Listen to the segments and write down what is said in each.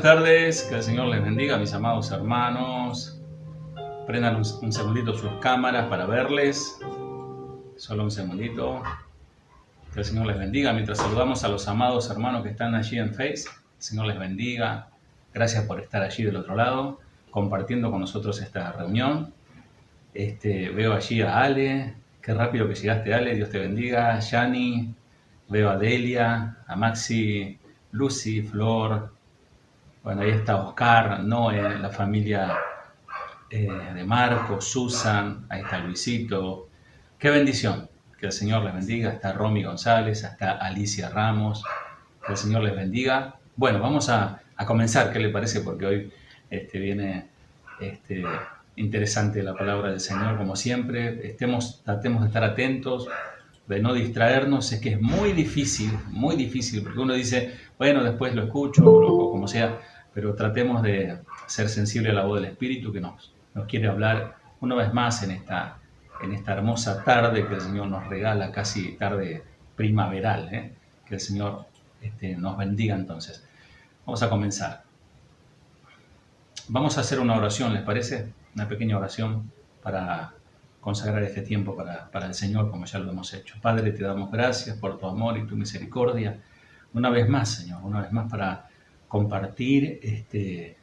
buenas tardes, que el Señor les bendiga, mis amados hermanos. Prendan un segundito sus cámaras para verles. Solo un segundito. Que el Señor les bendiga. Mientras saludamos a los amados hermanos que están allí en Face, el Señor les bendiga. Gracias por estar allí del otro lado, compartiendo con nosotros esta reunión. Veo allí a Ale. Qué rápido que llegaste, Ale. Dios te bendiga. Yani. Veo a Delia, a Maxi, Lucy, Flor. Bueno, ahí está Oscar, Noé, la familia de Marco, Susan, ahí está Luisito. Qué bendición, que el Señor les bendiga. Está Romy González, está Alicia Ramos, que el Señor les bendiga. Bueno, vamos a comenzar, ¿qué le parece? Porque hoy viene interesante la palabra del Señor, como siempre. Tratemos de estar atentos, de no distraernos. Es que es muy difícil, porque uno dice, bueno, después lo escucho, o como sea, pero tratemos de ser sensibles a la voz del Espíritu que nos quiere hablar una vez más en esta hermosa tarde que el Señor nos regala, casi tarde primaveral, que el Señor nos bendiga entonces. Vamos a comenzar. Vamos a hacer una oración, ¿les parece? Una pequeña oración para consagrar este tiempo para el Señor, como ya lo hemos hecho. Padre, te damos gracias por tu amor y tu misericordia. Una vez más, Señor, una vez más para compartir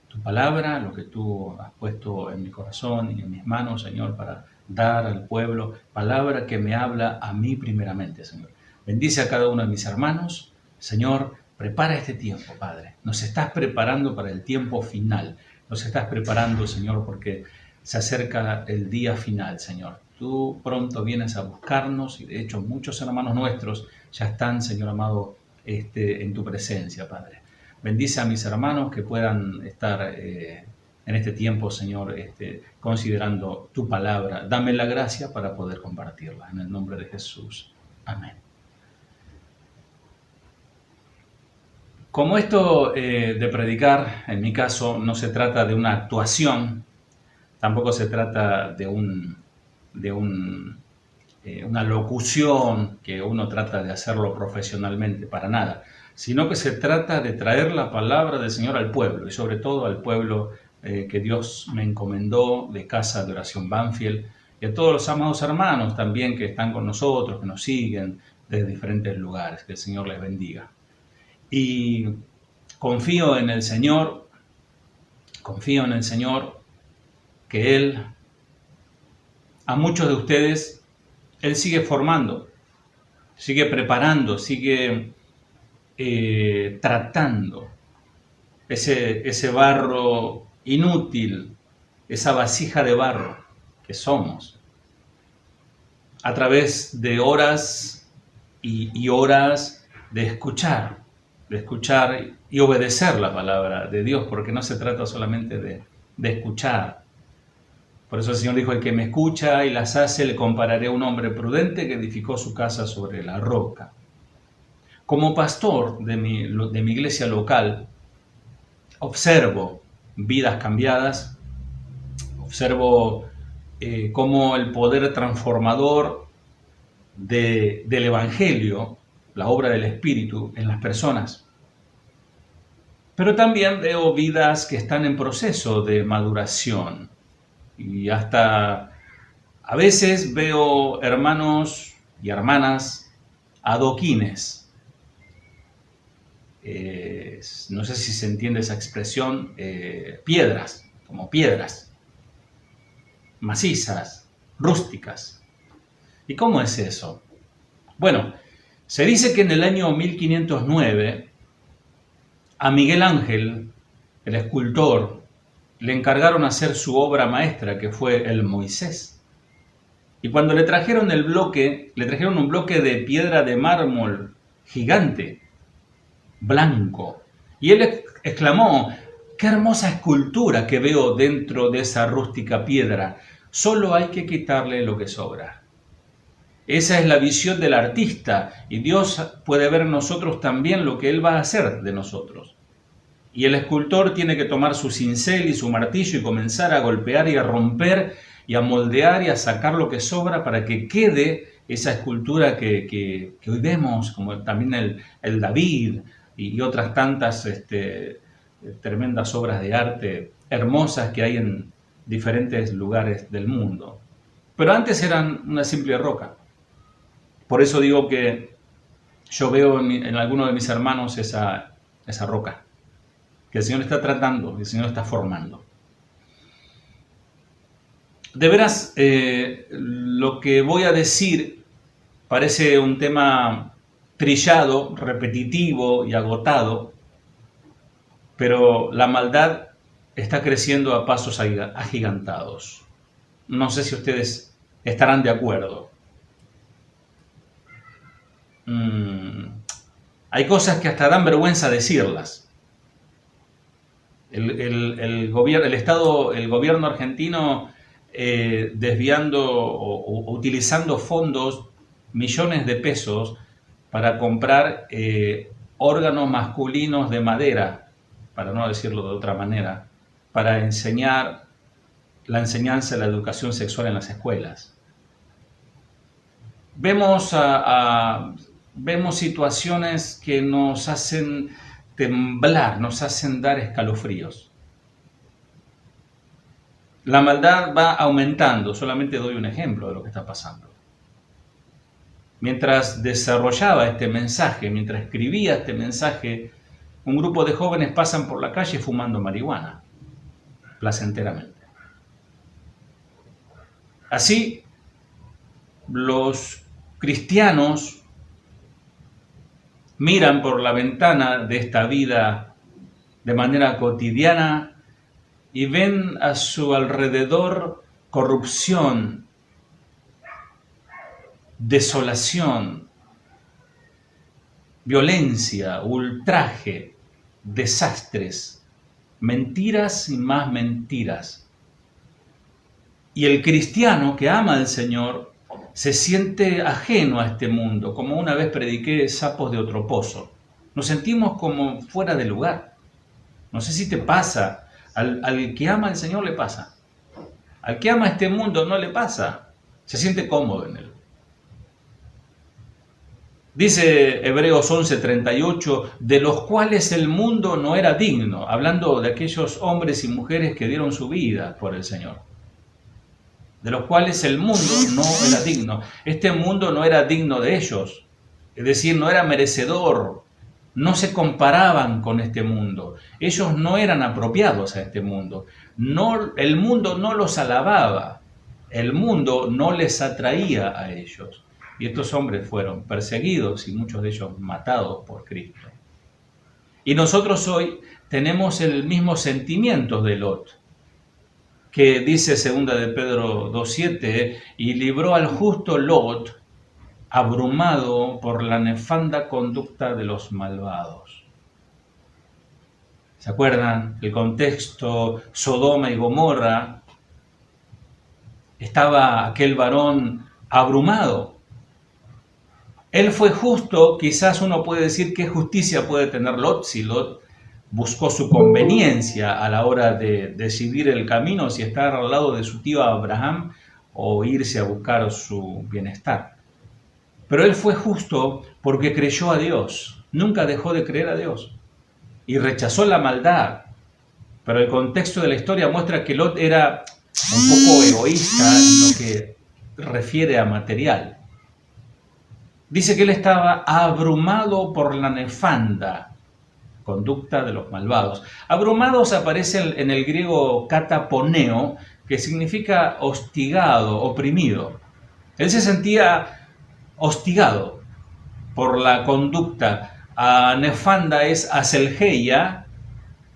tu palabra, lo que tú has puesto en mi corazón y en mis manos, Señor, para dar al pueblo, palabra que me habla a mí primeramente, Señor. Bendice a cada uno de mis hermanos, Señor, prepara este tiempo, Padre. Nos estás preparando para el tiempo final, nos estás preparando, Señor, porque se acerca el día final, Señor. Tú pronto vienes a buscarnos y de hecho muchos hermanos nuestros ya están, Señor amado, en tu presencia, Padre. Bendice a mis hermanos que puedan estar en este tiempo, Señor, considerando tu palabra. Dame la gracia para poder compartirla. En el nombre de Jesús. Amén. Como esto de predicar, en mi caso, no se trata de una actuación, tampoco se trata de una locución que uno trata de hacerlo profesionalmente, para nada, sino que se trata de traer la palabra del Señor al pueblo, y sobre todo al pueblo que Dios me encomendó de Casa de Oración Banfield, y a todos los amados hermanos también que están con nosotros, que nos siguen desde diferentes lugares. Que el Señor les bendiga. Y confío en el Señor, que Él, a muchos de ustedes, Él sigue formando, sigue preparando, sigue tratando ese barro inútil, esa vasija de barro que somos, a través de horas y horas de escuchar y obedecer la palabra de Dios, porque no se trata solamente de escuchar. Por eso el Señor dijo, el que me escucha y las hace, le compararé a un hombre prudente que edificó su casa sobre la roca. Como pastor de mi iglesia local, observo vidas cambiadas, observo cómo el poder transformador del Evangelio, la obra del Espíritu en las personas. Pero también veo vidas que están en proceso de maduración. Y hasta a veces veo hermanos y hermanas adoquines. No sé si se entiende esa expresión, piedras, como piedras, macizas, rústicas. ¿Y cómo es eso? Bueno, se dice que en el año 1509 a Miguel Ángel, el escultor, le encargaron hacer su obra maestra, que fue el Moisés. Y cuando le trajeron un bloque de piedra de mármol gigante, blanco. Y él exclamó, qué hermosa escultura que veo dentro de esa rústica piedra. Solo hay que quitarle lo que sobra. Esa es la visión del artista, y Dios puede ver en nosotros también lo que Él va a hacer de nosotros. Y el escultor tiene que tomar su cincel y su martillo y comenzar a golpear y a romper y a moldear y a sacar lo que sobra para que quede esa escultura que hoy vemos, como también el David y otras tantas tremendas obras de arte hermosas que hay en diferentes lugares del mundo. Pero antes eran una simple roca. Por eso digo que yo veo en algunos de mis hermanos esa roca, que el Señor está tratando, que el Señor está formando. De veras, lo que voy a decir parece un tema trillado, repetitivo y agotado, pero la maldad está creciendo a pasos agigantados. No sé si ustedes estarán de acuerdo. Hay cosas que hasta dan vergüenza decirlas. El gobierno argentino desviando o utilizando fondos, millones de pesos, para comprar órganos masculinos de madera, para no decirlo de otra manera, para enseñar la enseñanza de la educación sexual en las escuelas. Vemos situaciones que nos hacen temblar, nos hacen dar escalofríos. La maldad va aumentando, solamente doy un ejemplo de lo que está pasando. Mientras desarrollaba este mensaje, mientras escribía este mensaje, un grupo de jóvenes pasan por la calle fumando marihuana, placenteramente. Así, los cristianos miran por la ventana de esta vida de manera cotidiana y ven a su alrededor corrupción, desolación, violencia, ultraje, desastres, mentiras y más mentiras. Y el cristiano que ama al Señor se siente ajeno a este mundo, como una vez prediqué, sapos de otro pozo. Nos sentimos como fuera de lugar. No sé si te pasa. Al que ama al Señor le pasa. Al que ama este mundo no le pasa. Se siente cómodo en él. Dice Hebreos 11:38, de los cuales el mundo no era digno, hablando de aquellos hombres y mujeres que dieron su vida por el Señor. De los cuales el mundo no era digno. Este mundo no era digno de ellos. Es decir, no era merecedor. No se comparaban con este mundo. Ellos no eran apropiados a este mundo. El mundo no los alababa. El mundo no les atraía a ellos. Y estos hombres fueron perseguidos y muchos de ellos matados por Cristo. Y nosotros hoy tenemos el mismo sentimiento de Lot, que dice 2 de Pedro 2:7, y libró al justo Lot, abrumado por la nefanda conducta de los malvados. ¿Se acuerdan? El contexto, Sodoma y Gomorra, estaba aquel varón abrumado. Él fue justo, quizás uno puede decir qué justicia puede tener Lot si Lot buscó su conveniencia a la hora de decidir el camino, si estar al lado de su tío Abraham o irse a buscar su bienestar. Pero él fue justo porque creyó a Dios, nunca dejó de creer a Dios y rechazó la maldad. Pero el contexto de la historia muestra que Lot era un poco egoísta en lo que refiere a material. Dice que él estaba abrumado por la nefanda conducta de los malvados. Abrumados aparece en el griego kataponeo, que significa hostigado, oprimido. Él se sentía hostigado por la conducta. Nefanda es aselgeia,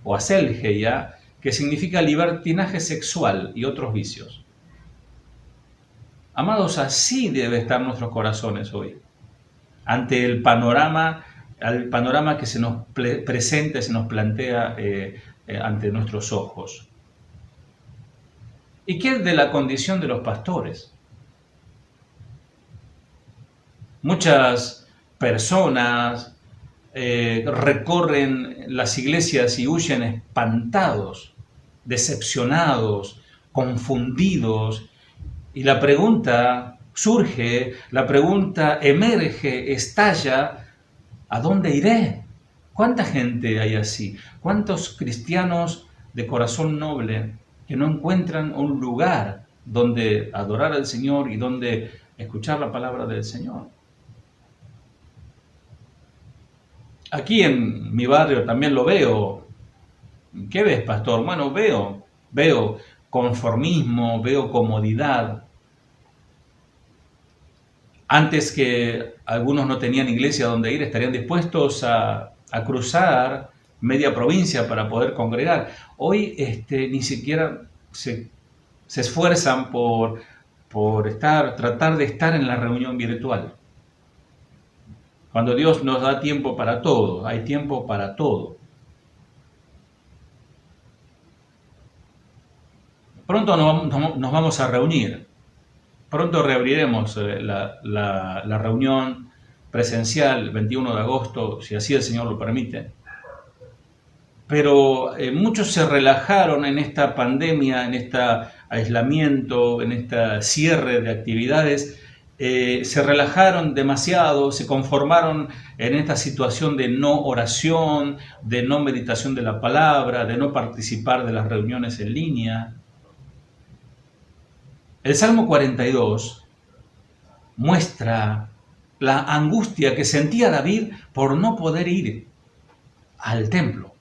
o aselgeia, que significa libertinaje sexual y otros vicios. Amados, así debe estar nuestros corazones hoy, ante el panorama que se nos presenta, se nos plantea ante nuestros ojos. ¿Y qué de la condición de los pastores? Muchas personas recorren las iglesias y huyen espantados, decepcionados, confundidos, y la pregunta surge, la pregunta emerge, estalla: ¿a dónde iré? ¿Cuánta gente hay así? ¿Cuántos cristianos de corazón noble que no encuentran un lugar donde adorar al Señor y donde escuchar la palabra del Señor? Aquí en mi barrio también lo veo. ¿Qué ves, pastor? Bueno, veo conformismo, veo comodidad. Antes que algunos no tenían iglesia donde ir, estarían dispuestos a cruzar media provincia para poder congregar. Hoy ni siquiera se esfuerzan por tratar de estar en la reunión virtual. Cuando Dios nos da tiempo para todo, hay tiempo para todo. Pronto nos vamos a reunir. Pronto reabriremos la reunión presencial el 21 de agosto, si así el Señor lo permite. Pero muchos se relajaron en esta pandemia, en este aislamiento, en este cierre de actividades. Se relajaron demasiado, se conformaron en esta situación de no oración, de no meditación de la palabra, de no participar de las reuniones en línea. El Salmo 42 muestra la angustia que sentía David por no poder ir al templo.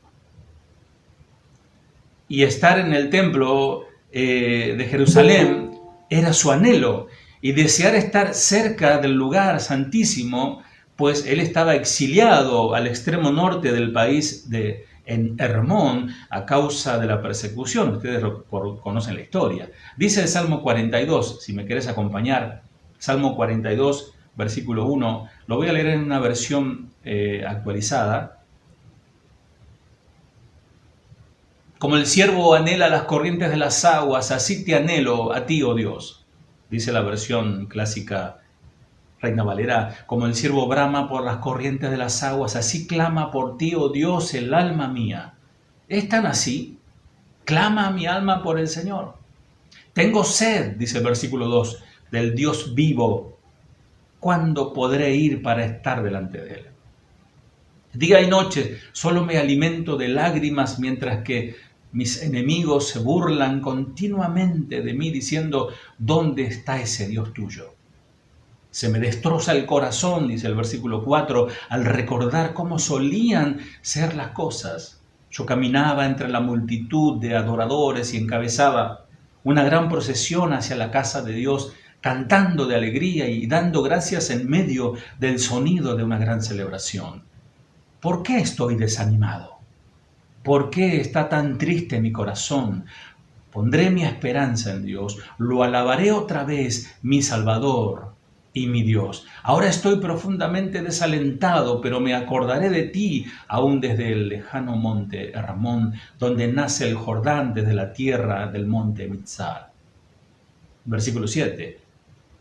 Y estar en el templo de Jerusalén era su anhelo, y desear estar cerca del lugar santísimo, pues él estaba exiliado al extremo norte del país en Hermón a causa de la persecución. Ustedes conocen la historia. Dice el Salmo 42, si me querés acompañar, Salmo 42, versículo 1, lo voy a leer en una versión actualizada. Como el ciervo anhela las corrientes de las aguas, así te anhelo a ti, oh Dios. Dice la versión clásica Reina Valera. Como el ciervo brama por las corrientes de las aguas, así clama por ti, oh Dios, el alma mía. ¿Es tan así? Clama mi alma por el Señor. Tengo sed, dice el versículo 2, del Dios vivo. ¿Cuándo podré ir para estar delante de Él? Día y noche solo me alimento de lágrimas, mientras que mis enemigos se burlan continuamente de mí, diciendo, ¿dónde está ese Dios tuyo? Se me destroza el corazón, dice el versículo 4, al recordar cómo solían ser las cosas. Yo caminaba entre la multitud de adoradores y encabezaba una gran procesión hacia la casa de Dios, cantando de alegría y dando gracias en medio del sonido de una gran celebración. ¿Por qué estoy desanimado? ¿Por qué está tan triste mi corazón? Pondré mi esperanza en Dios, lo alabaré otra vez, mi Salvador y mi Dios. Ahora estoy profundamente desalentado, pero me acordaré de ti, aún desde el lejano monte Hermón, donde nace el Jordán, desde la tierra del monte Mitzar. Versículo 7.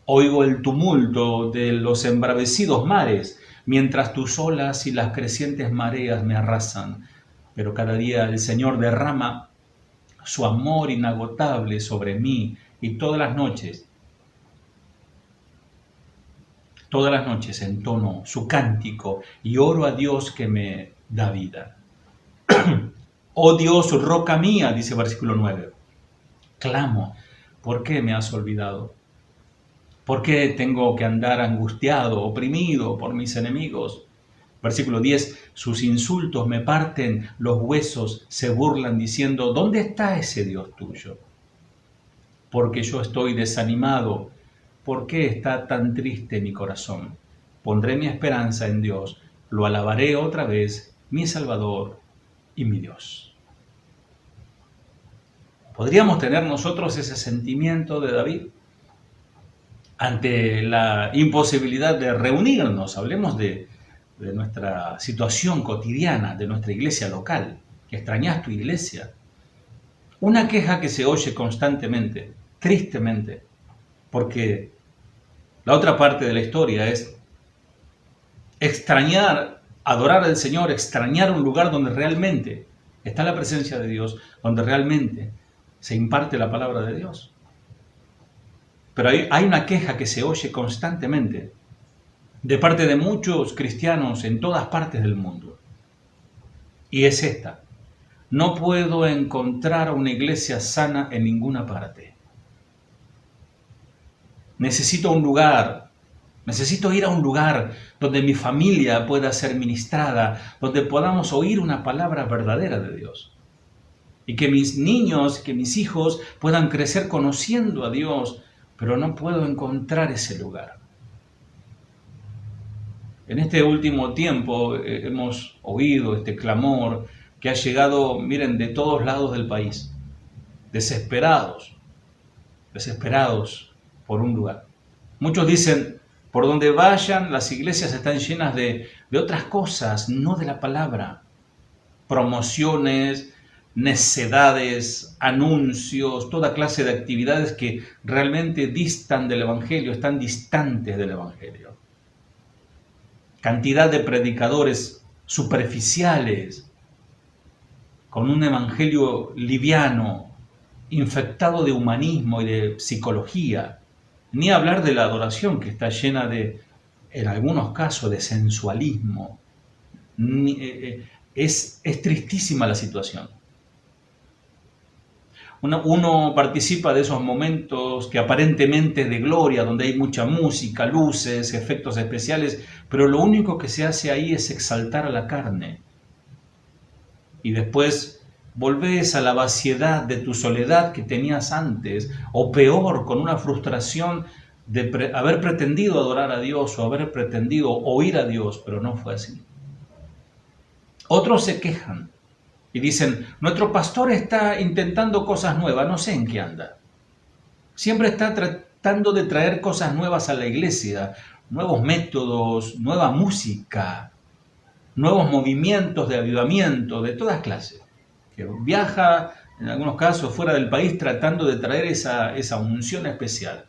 Oigo el tumulto de los embravecidos mares, mientras tus olas y las crecientes mareas me arrasan. Pero cada día el Señor derrama su amor inagotable sobre mí, y todas las noches entono su cántico y oro a Dios que me da vida. Oh Dios, roca mía, dice versículo 9. Clamo, ¿por qué me has olvidado? ¿Por qué tengo que andar angustiado, oprimido por mis enemigos? Versículo 10, sus insultos me parten los huesos, se burlan diciendo, ¿dónde está ese Dios tuyo? Porque yo estoy desanimado, ¿por qué está tan triste mi corazón? Pondré mi esperanza en Dios, lo alabaré otra vez, mi Salvador y mi Dios. ¿Podríamos tener nosotros ese sentimiento de David? Ante la imposibilidad de reunirnos, hablemos de nuestra situación cotidiana, de nuestra iglesia local, que extrañas tu iglesia. Una queja que se oye constantemente, tristemente, porque la otra parte de la historia es extrañar, adorar al Señor, extrañar un lugar donde realmente está la presencia de Dios, donde realmente se imparte la palabra de Dios. Pero hay una queja que se oye constantemente de parte de muchos cristianos en todas partes del mundo. Y es esta: no puedo encontrar una iglesia sana en ninguna parte. Necesito un lugar, necesito ir a un lugar donde mi familia pueda ser ministrada, donde podamos oír una palabra verdadera de Dios. Y que mis niños, que mis hijos puedan crecer conociendo a Dios, pero no puedo encontrar ese lugar. En este último tiempo hemos oído este clamor que ha llegado, miren, de todos lados del país, desesperados por un lugar. Muchos dicen, por donde vayan, las iglesias están llenas de otras cosas, no de la palabra. Promociones, necedades, anuncios, toda clase de actividades que realmente distan del Evangelio, están distantes del Evangelio. Cantidad de predicadores superficiales, con un evangelio liviano, infectado de humanismo y de psicología. Ni hablar de la adoración, que está llena de, en algunos casos, de sensualismo. Es tristísima la situación. Uno participa de esos momentos que aparentemente de gloria, donde hay mucha música, luces, efectos especiales, pero lo único que se hace ahí es exaltar a la carne. Y después volvés a la vaciedad de tu soledad que tenías antes, o peor, con una frustración de haber pretendido adorar a Dios o haber pretendido oír a Dios, pero no fue así. Otros se quejan y dicen, nuestro pastor está intentando cosas nuevas, no sé en qué anda. Siempre está tratando de traer cosas nuevas a la iglesia, nuevos métodos, nueva música, nuevos movimientos de avivamiento de todas clases. Que viaja, en algunos casos, fuera del país tratando de traer esa unción especial.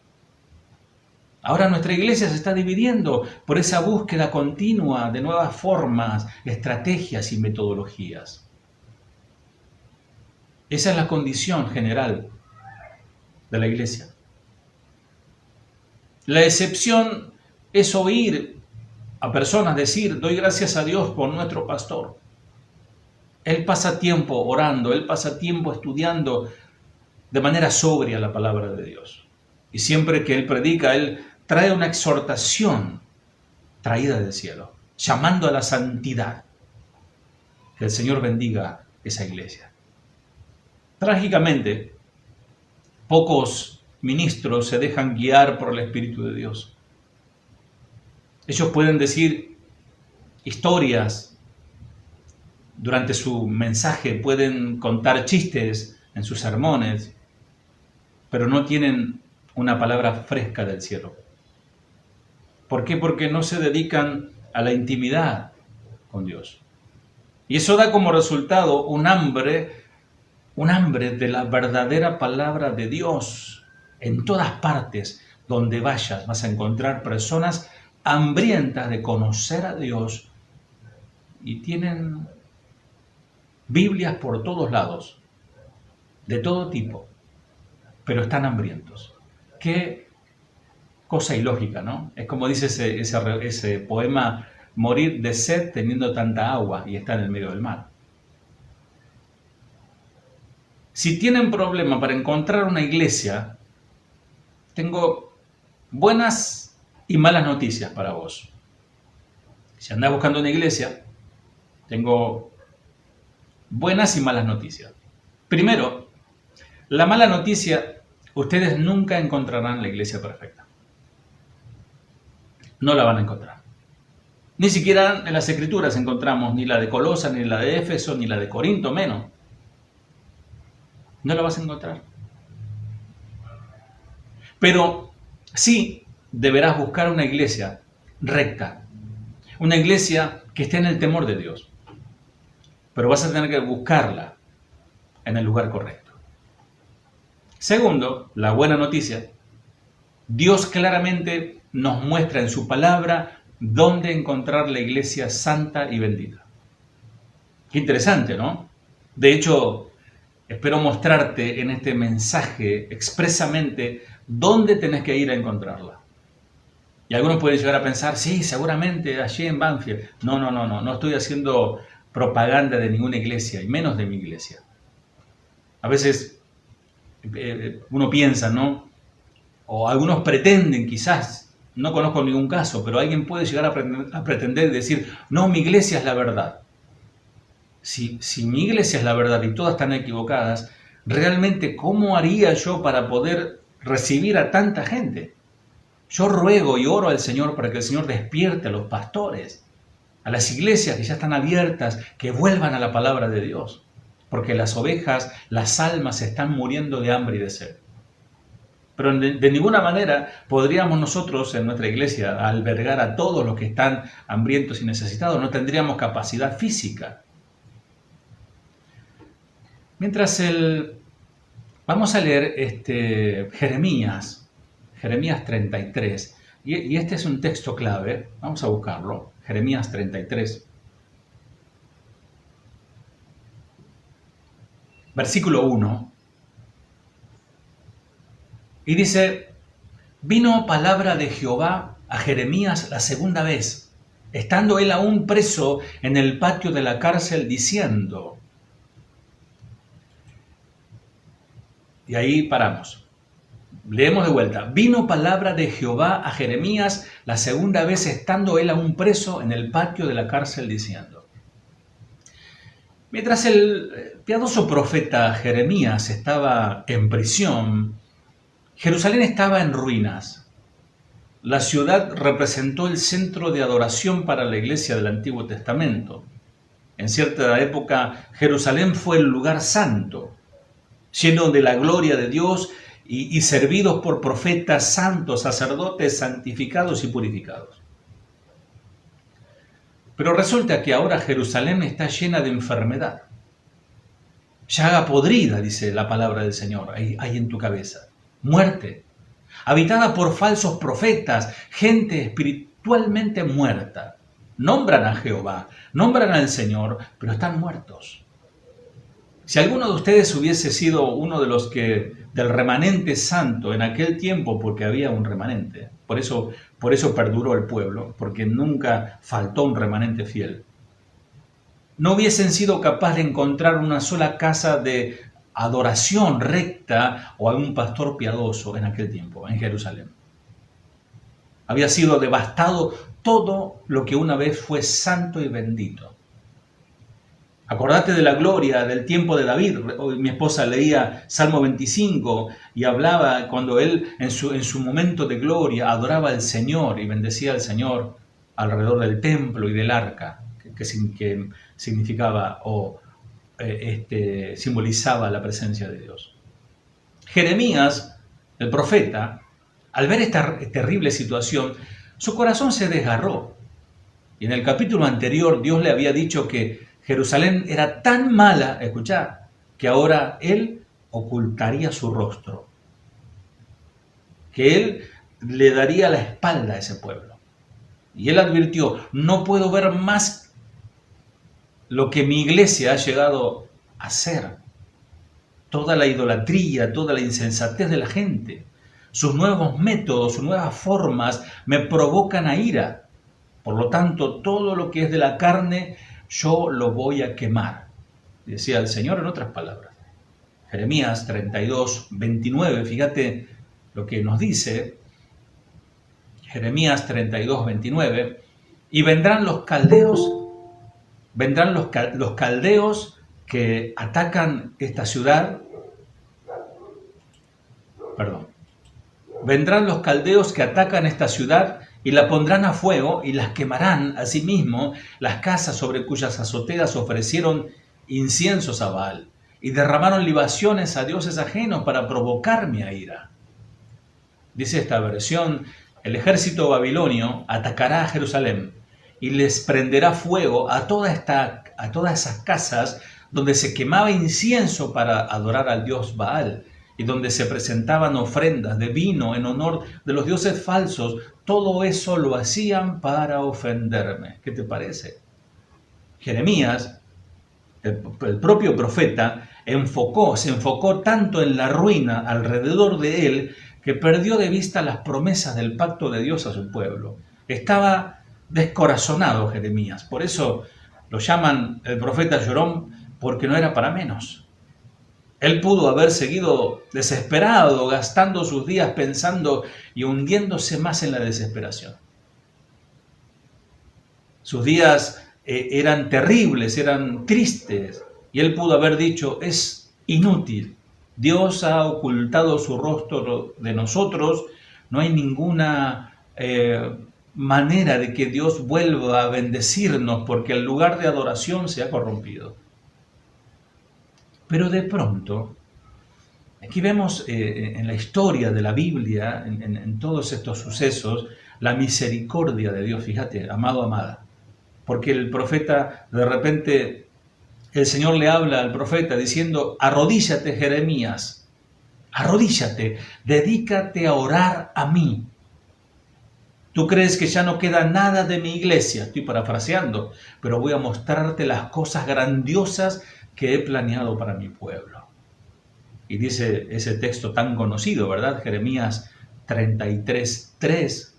Ahora nuestra iglesia se está dividiendo por esa búsqueda continua de nuevas formas, estrategias y metodologías. Esa es la condición general de la iglesia. La excepción es oír a personas decir, doy gracias a Dios por nuestro pastor. Él pasa tiempo orando, él pasa tiempo estudiando de manera sobria la palabra de Dios. Y siempre que él predica, él trae una exhortación traída del cielo, llamando a la santidad. Que el Señor bendiga esa iglesia. Trágicamente, pocos ministros se dejan guiar por el Espíritu de Dios. Ellos pueden decir historias durante su mensaje, pueden contar chistes en sus sermones, pero no tienen una palabra fresca del cielo. ¿Por qué? Porque no se dedican a la intimidad con Dios. Y eso da como resultado un hambre de la verdadera palabra de Dios. En todas partes donde vayas vas a encontrar personas hambrientas de conocer a Dios y tienen Biblias por todos lados, de todo tipo, pero están hambrientos. Qué cosa ilógica, ¿no? Es como dice ese poema, morir de sed teniendo tanta agua y está en el medio del mar. Si tienen problema para encontrar una iglesia, tengo buenas y malas noticias para vos. Si andás buscando una iglesia, tengo buenas y malas noticias. Primero, la mala noticia, ustedes nunca encontrarán la iglesia perfecta. No la van a encontrar. Ni siquiera en las Escrituras encontramos ni la de Colosas, ni la de Éfeso, ni la de Corinto, menos. No la vas a encontrar. Pero sí deberás buscar una iglesia recta. Una iglesia que esté en el temor de Dios. Pero vas a tener que buscarla en el lugar correcto. Segundo, la buena noticia. Dios claramente nos muestra en su palabra dónde encontrar la iglesia santa y bendita. Qué interesante, ¿no? De hecho, espero mostrarte en este mensaje expresamente dónde tenés que ir a encontrarla. Y algunos pueden llegar a pensar, sí, seguramente allí en Banfield. No estoy haciendo propaganda de ninguna iglesia, y menos de mi iglesia. A veces uno piensa, ¿no? O algunos pretenden, quizás, no conozco ningún caso, pero alguien puede llegar a pretender y decir, no, mi iglesia es la verdad. Si mi iglesia es la verdad y todas están equivocadas, realmente, ¿cómo haría yo para poder recibir a tanta gente? Yo ruego y oro al Señor para que el Señor despierte a los pastores, a las iglesias que ya están abiertas, que vuelvan a la palabra de Dios, porque las ovejas, las almas están muriendo de hambre y de sed. Pero de ninguna manera podríamos nosotros en nuestra iglesia albergar a todos los que están hambrientos y necesitados, no tendríamos capacidad física. Vamos a leer Jeremías 33, y este es un texto clave, vamos a buscarlo, Jeremías 33, versículo 1, y dice, vino palabra de Jehová a Jeremías la segunda vez, estando él aún preso en el patio de la cárcel, diciendo, y ahí paramos. Leemos de vuelta. Vino palabra de Jehová a Jeremías la segunda vez, estando él aún preso en el patio de la cárcel, diciendo. Mientras el piadoso profeta Jeremías estaba en prisión, Jerusalén estaba en ruinas. La ciudad representó el centro de adoración para la iglesia del Antiguo Testamento. En cierta época, Jerusalén fue el lugar santo, lleno de la gloria de Dios y servidos por profetas santos, sacerdotes santificados y purificados. Pero resulta que ahora Jerusalén está llena de enfermedad. Llaga podrida, dice la palabra del Señor, ahí en tu cabeza. Muerte, habitada por falsos profetas, gente espiritualmente muerta. Nombran a Jehová, nombran al Señor, pero están muertos. Si alguno de ustedes hubiese sido uno de los del remanente santo en aquel tiempo, porque había un remanente, por eso perduró el pueblo, porque nunca faltó un remanente fiel, no hubiesen sido capaces de encontrar una sola casa de adoración recta o algún pastor piadoso en aquel tiempo, en Jerusalén. Había sido devastado todo lo que una vez fue santo y bendito. Acordate de la gloria del tiempo de David. Hoy mi esposa leía Salmo 25 y hablaba cuando él en su momento de gloria adoraba al Señor y bendecía al Señor alrededor del templo y del arca, que significaba simbolizaba la presencia de Dios. Jeremías, el profeta, al ver esta terrible situación, su corazón se desgarró. Y en el capítulo anterior Dios le había dicho que Jerusalén era tan mala, escuchá, que ahora él ocultaría su rostro, que él le daría la espalda a ese pueblo. Y él advirtió, no puedo ver más lo que mi iglesia ha llegado a hacer. Toda la idolatría, toda la insensatez de la gente, sus nuevos métodos, sus nuevas formas me provocan a ira. Por lo tanto, todo lo que es de la carne, yo lo voy a quemar, decía el Señor en otras palabras. Jeremías 32, 29, fíjate lo que nos dice, Jeremías 32, 29, y vendrán los caldeos que atacan esta ciudad, vendrán los caldeos que atacan esta ciudad y la pondrán a fuego y las quemarán. Asimismo, las casas sobre cuyas azoteas ofrecieron inciensos a Baal y derramaron libaciones a dioses ajenos para provocarme a ira. Dice esta versión, el ejército babilonio atacará a Jerusalén y les prenderá fuego a todas esas casas donde se quemaba incienso para adorar al dios Baal y donde se presentaban ofrendas de vino en honor de los dioses falsos. Todo eso lo hacían para ofenderme. ¿Qué te parece? Jeremías, el propio profeta, se enfocó tanto en la ruina alrededor de él que perdió de vista las promesas del pacto de Dios a su pueblo. Estaba descorazonado Jeremías. Por eso lo llaman el profeta llorón porque no era para menos. Él pudo haber seguido desesperado, gastando sus días pensando y hundiéndose más en la desesperación. Sus días eran terribles, eran tristes, y él pudo haber dicho, es inútil. Dios ha ocultado su rostro de nosotros, no hay ninguna manera de que Dios vuelva a bendecirnos porque el lugar de adoración se ha corrompido. Pero de pronto, aquí vemos en la historia de la Biblia, en todos estos sucesos, la misericordia de Dios. Fíjate, amado, amada. Porque el profeta, de repente, el Señor le habla al profeta diciendo, arrodíllate, Jeremías, arrodíllate, dedícate a orar a mí. Tú crees que ya no queda nada de mi iglesia, estoy parafraseando, pero voy a mostrarte las cosas grandiosas que he planeado para mi pueblo. Y dice ese texto tan conocido, ¿verdad? Jeremías 33:3.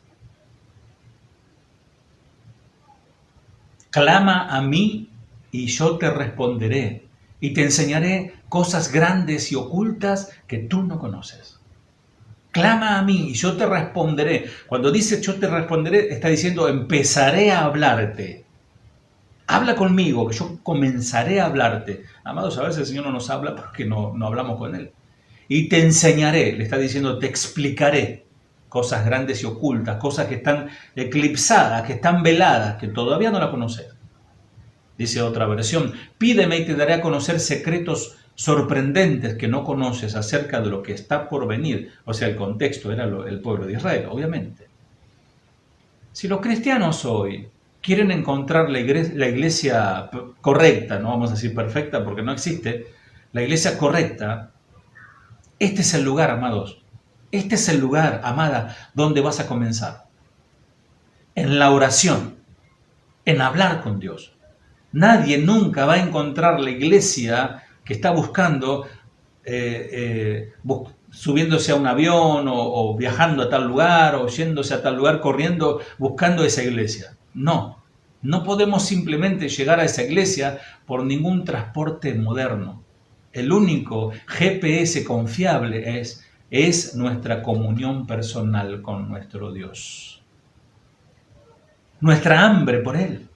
Clama a mí y yo te responderé y te enseñaré cosas grandes y ocultas que tú no conoces. Clama a mí y yo te responderé. Cuando dice yo te responderé, está diciendo empezaré a hablarte. Habla conmigo, que yo comenzaré a hablarte. Amados, a veces el Señor no nos habla porque no hablamos con Él. Y te enseñaré, le está diciendo, te explicaré cosas grandes y ocultas, cosas que están eclipsadas, que están veladas, que todavía no la conoces. Dice otra versión, pídeme y te daré a conocer secretos sorprendentes que no conoces acerca de lo que está por venir. O sea, el contexto era el pueblo de Israel, obviamente. Si los cristianos hoy quieren encontrar la iglesia correcta, no vamos a decir perfecta porque no existe, la iglesia correcta, este es el lugar, amados. Este es el lugar, amada, donde vas a comenzar. En la oración, en hablar con Dios. Nadie nunca va a encontrar la iglesia que está buscando, subiéndose a un avión o viajando a tal lugar o yéndose a tal lugar, corriendo, buscando esa iglesia. No podemos simplemente llegar a esa iglesia por ningún transporte moderno. El único GPS confiable es nuestra comunión personal con nuestro Dios. Nuestra hambre por Él.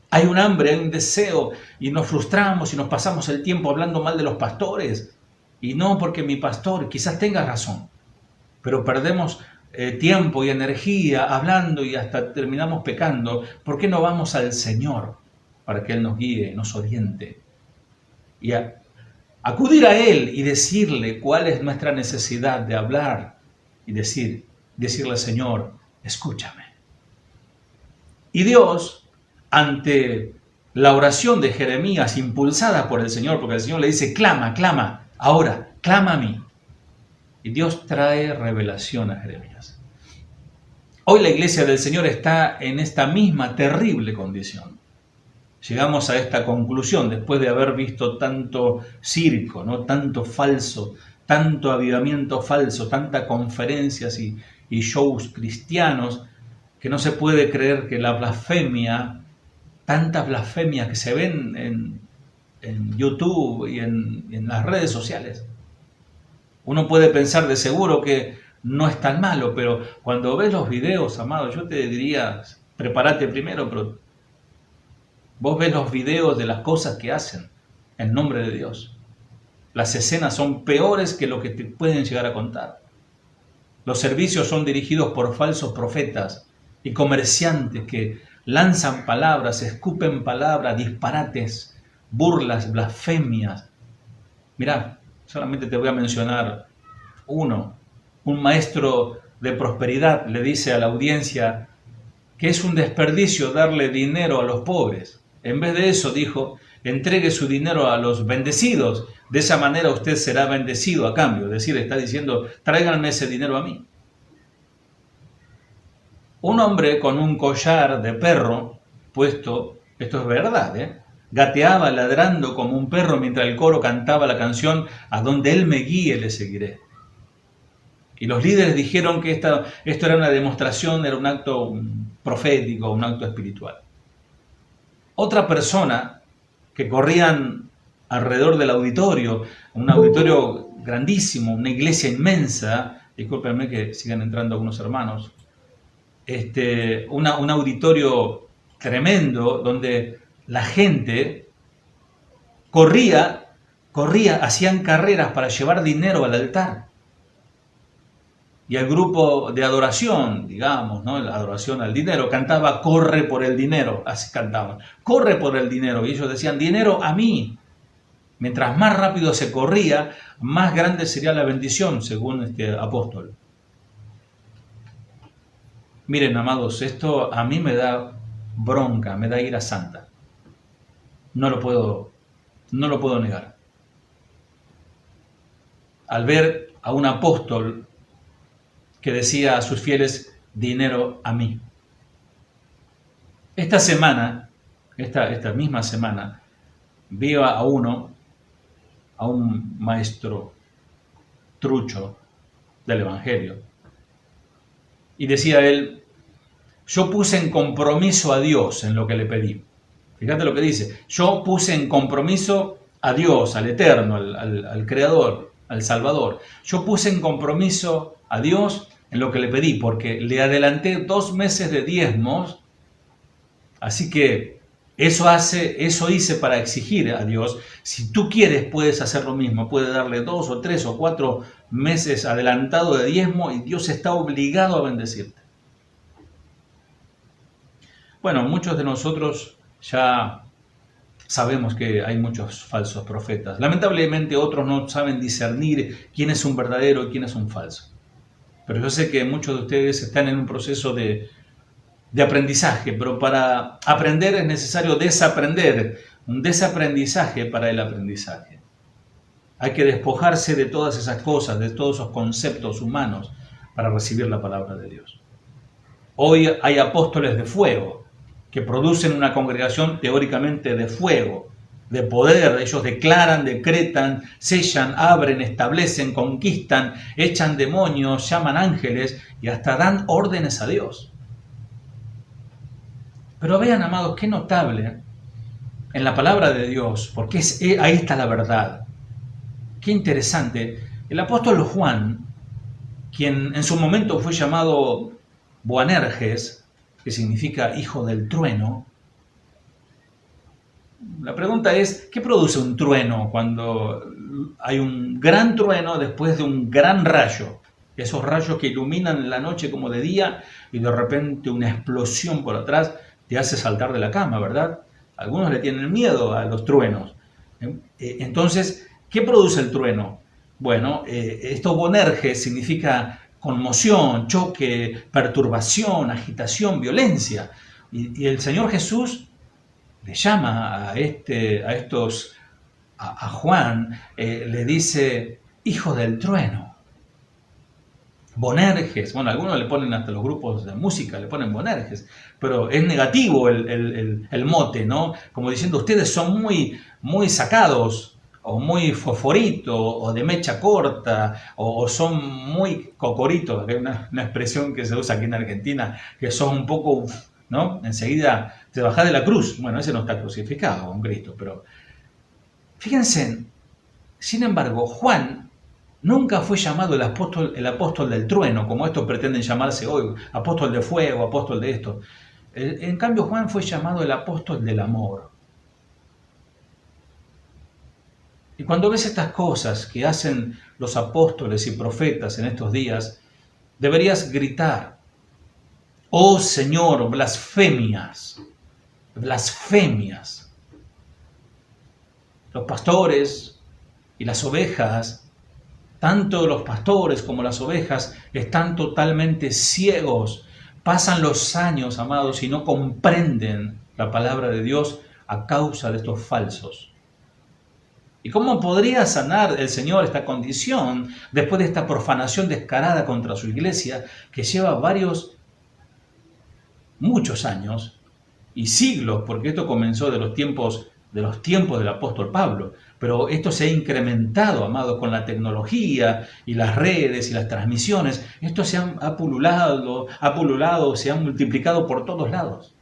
Hay un hambre, hay un deseo y nos frustramos y nos pasamos el tiempo hablando mal de los pastores. Y no porque mi pastor quizás tenga razón, pero perdemos tiempo y energía hablando y hasta terminamos pecando. ¿Por qué no vamos al Señor para que Él nos guíe, nos oriente? Y acudir a Él y decirle cuál es nuestra necesidad de hablar y decirle, Señor, escúchame. Y Dios, ante la oración de Jeremías impulsada por el Señor, porque el Señor le dice, clama, ahora, clama a mí. Y Dios trae revelación a Jeremías. Hoy la iglesia del Señor está en esta misma terrible condición. Llegamos a esta conclusión después de haber visto tanto circo, ¿no? Tanto falso, tanto avivamiento falso, tantas conferencias y shows cristianos, que no se puede creer que la blasfemia, tantas blasfemias que se ven en YouTube y en las redes sociales. Uno puede pensar de seguro que no es tan malo, pero cuando ves los videos, amado, yo te diría, prepárate primero, pero vos ves los videos de las cosas que hacen en nombre de Dios. Las escenas son peores que lo que te pueden llegar a contar. Los servicios son dirigidos por falsos profetas y comerciantes que lanzan palabras, escupen palabras, disparates, burlas, blasfemias. Mirá, solamente te voy a mencionar uno. Un maestro de prosperidad le dice a la audiencia que es un desperdicio darle dinero a los pobres. En vez de eso, dijo, entregue su dinero a los bendecidos. De esa manera usted será bendecido a cambio. Es decir, está diciendo, tráiganme ese dinero a mí. Un hombre con un collar de perro puesto, esto es verdad, gateaba ladrando como un perro mientras el coro cantaba la canción A donde él me guíe le seguiré. Y los líderes dijeron que esto era una demostración, era un acto profético, un acto espiritual. otra persona que corrían alrededor del auditorio, un auditorio grandísimo, una iglesia inmensa. Discúlpenme que sigan entrando algunos hermanos. Un auditorio tremendo donde la gente corría, hacían carreras para llevar dinero al altar. Y el grupo de adoración, digamos, ¿no? La adoración al dinero, cantaba "corre por el dinero", así cantaban, "corre por el dinero", y ellos decían "dinero a mí". Mientras más rápido se corría, más grande sería la bendición, según este apóstol. Miren, amados, esto a mí me da bronca, me da ira santa. No lo puedo negar. Al ver a un apóstol que decía a sus fieles "dinero a mí". Esta semana, esta misma semana, vi a un maestro trucho del Evangelio, y decía él: "Yo puse en compromiso a Dios en lo que le pedí". Fíjate lo que dice: yo puse en compromiso a Dios, al Eterno, al Creador, al Salvador. Yo puse en compromiso a Dios en lo que le pedí, porque le adelanté 2 meses de diezmos, así que eso hice para exigir a Dios. Si tú quieres, puedes hacer lo mismo, puedes darle 2 o 3 o 4 meses adelantado de diezmo y Dios está obligado a bendecirte. Bueno, muchos de nosotros ya sabemos que hay muchos falsos profetas. Lamentablemente otros no saben discernir quién es un verdadero y quién es un falso. Pero yo sé que muchos de ustedes están en un proceso de aprendizaje, pero para aprender es necesario desaprender, un desaprendizaje para el aprendizaje. Hay que despojarse de todas esas cosas, de todos esos conceptos humanos para recibir la palabra de Dios. Hoy hay apóstoles de fuego que producen una congregación teóricamente de fuego, de poder. Ellos declaran, decretan, sellan, abren, establecen, conquistan, echan demonios, llaman ángeles y hasta dan órdenes a Dios. Pero vean, amados, qué notable en la palabra de Dios, porque ahí está la verdad. Qué interesante. El apóstol Juan, quien en su momento fue llamado Boanerges, que significa hijo del trueno. La pregunta es, ¿qué produce un trueno cuando hay un gran trueno después de un gran rayo? Esos rayos que iluminan la noche como de día y de repente una explosión por atrás te hace saltar de la cama, ¿verdad? Algunos le tienen miedo a los truenos. Entonces, ¿qué produce el trueno? Bueno, esto Boanerges significa conmoción, choque, perturbación, agitación, violencia. Y el Señor Jesús le llama a Juan, le dice hijo del trueno. Boanerges, bueno, algunos le ponen, hasta los grupos de música le ponen Boanerges, pero es negativo el mote, ¿no? Como diciendo, ustedes son muy, muy sacados, o muy fosforito, o de mecha corta, o son muy cocoritos, que es una expresión que se usa aquí en Argentina, que son un poco, ¿no? Enseguida te bajás de la cruz. Bueno, ese no está crucificado con Cristo, pero fíjense, sin embargo, Juan nunca fue llamado el apóstol del trueno, como estos pretenden llamarse hoy, apóstol de fuego, apóstol de esto. En cambio, Juan fue llamado el apóstol del amor. Y cuando ves estas cosas que hacen los apóstoles y profetas en estos días, deberías gritar: "Oh Señor, blasfemias, blasfemias". Los pastores y las ovejas, tanto los pastores como las ovejas, están totalmente ciegos. Pasan los años, amados, y no comprenden la palabra de Dios a causa de estos falsos. ¿Y cómo podría sanar el Señor esta condición después de esta profanación descarada contra su iglesia que lleva muchos años y siglos? Porque esto comenzó de los tiempos del apóstol Pablo, pero esto se ha incrementado, amados, con la tecnología y las redes y las transmisiones. Esto ha pululado, se ha multiplicado por todos lados.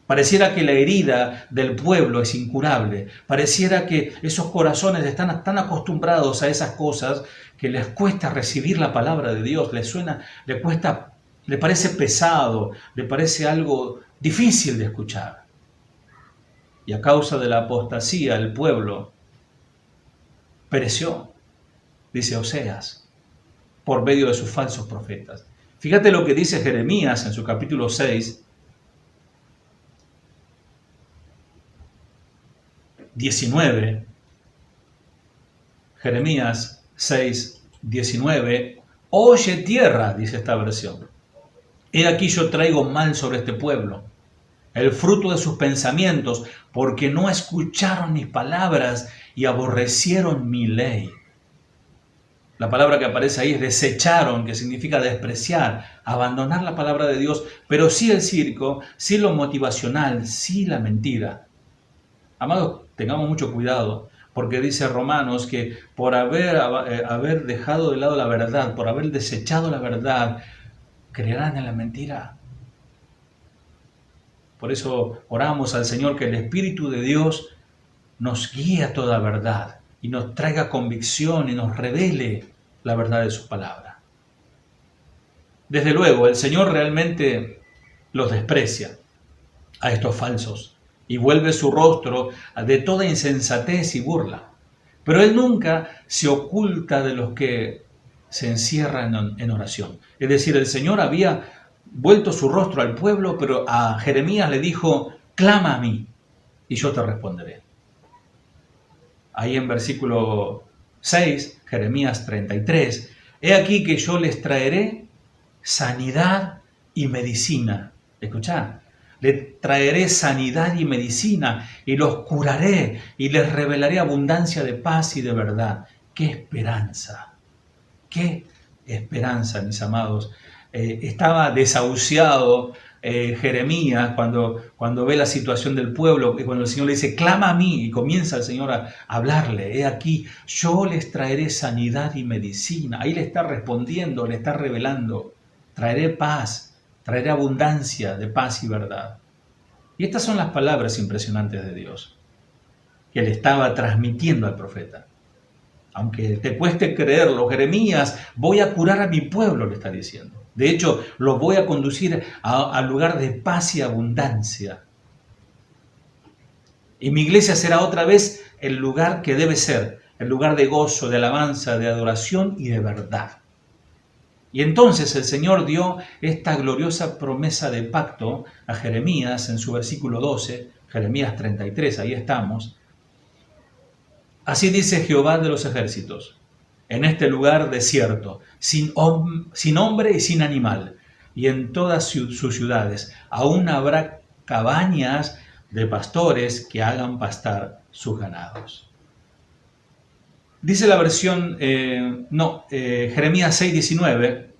Pareciera que la herida del pueblo es incurable. Pareciera que esos corazones están tan acostumbrados a esas cosas que les cuesta recibir la palabra de Dios, les suena, les cuesta, le parece pesado, le parece algo difícil de escuchar. Y a causa de la apostasía, el pueblo pereció, dice Oseas, por medio de sus falsos profetas. Fíjate lo que dice Jeremías en su capítulo 6, 19, Jeremías 6, 19, oye tierra, dice esta versión, he aquí yo traigo mal sobre este pueblo, el fruto de sus pensamientos, porque no escucharon mis palabras y aborrecieron mi ley. La palabra que aparece ahí es desecharon, que significa despreciar, abandonar la palabra de Dios, pero sí el circo, sí lo motivacional, sí la mentira. Amados, tengamos mucho cuidado, porque dice Romanos que por haber dejado de lado la verdad, por haber desechado la verdad, creerán en la mentira. Por eso oramos al Señor que el Espíritu de Dios nos guíe a toda verdad y nos traiga convicción y nos revele la verdad de su palabra. Desde luego, el Señor realmente los desprecia a estos falsos y vuelve su rostro de toda insensatez y burla. Pero Él nunca se oculta de los que se encierran en oración. Es decir, el Señor había vuelto su rostro al pueblo, pero a Jeremías le dijo, clama a mí y yo te responderé. Ahí en versículo 6, Jeremías 33, he aquí que yo les traeré sanidad y medicina. Escuchad, le traeré sanidad y medicina y los curaré y les revelaré abundancia de paz y de verdad. ¡Qué esperanza! ¡Qué esperanza, mis amados! Estaba desahuciado Jeremías cuando ve la situación del pueblo, y cuando el Señor le dice, clama a mí, y comienza el Señor a hablarle, he aquí, yo les traeré sanidad y medicina. Ahí le está respondiendo, le está revelando, traeré paz, traeré abundancia de paz y verdad. Y estas son las palabras impresionantes de Dios que le estaba transmitiendo al profeta. Aunque te cueste creerlo, Jeremías, voy a curar a mi pueblo, le está diciendo. De hecho, los voy a conducir al lugar de paz y abundancia. Y mi iglesia será otra vez el lugar que debe ser, el lugar de gozo, de alabanza, de adoración y de verdad. Y entonces el Señor dio esta gloriosa promesa de pacto a Jeremías en su versículo 12, Jeremías 33, ahí estamos. Así dice Jehová de los ejércitos, en este lugar desierto, sin hombre y sin animal, y en todas sus ciudades, aún habrá cabañas de pastores que hagan pastar sus ganados. Dice la versión, Jeremías 6:19,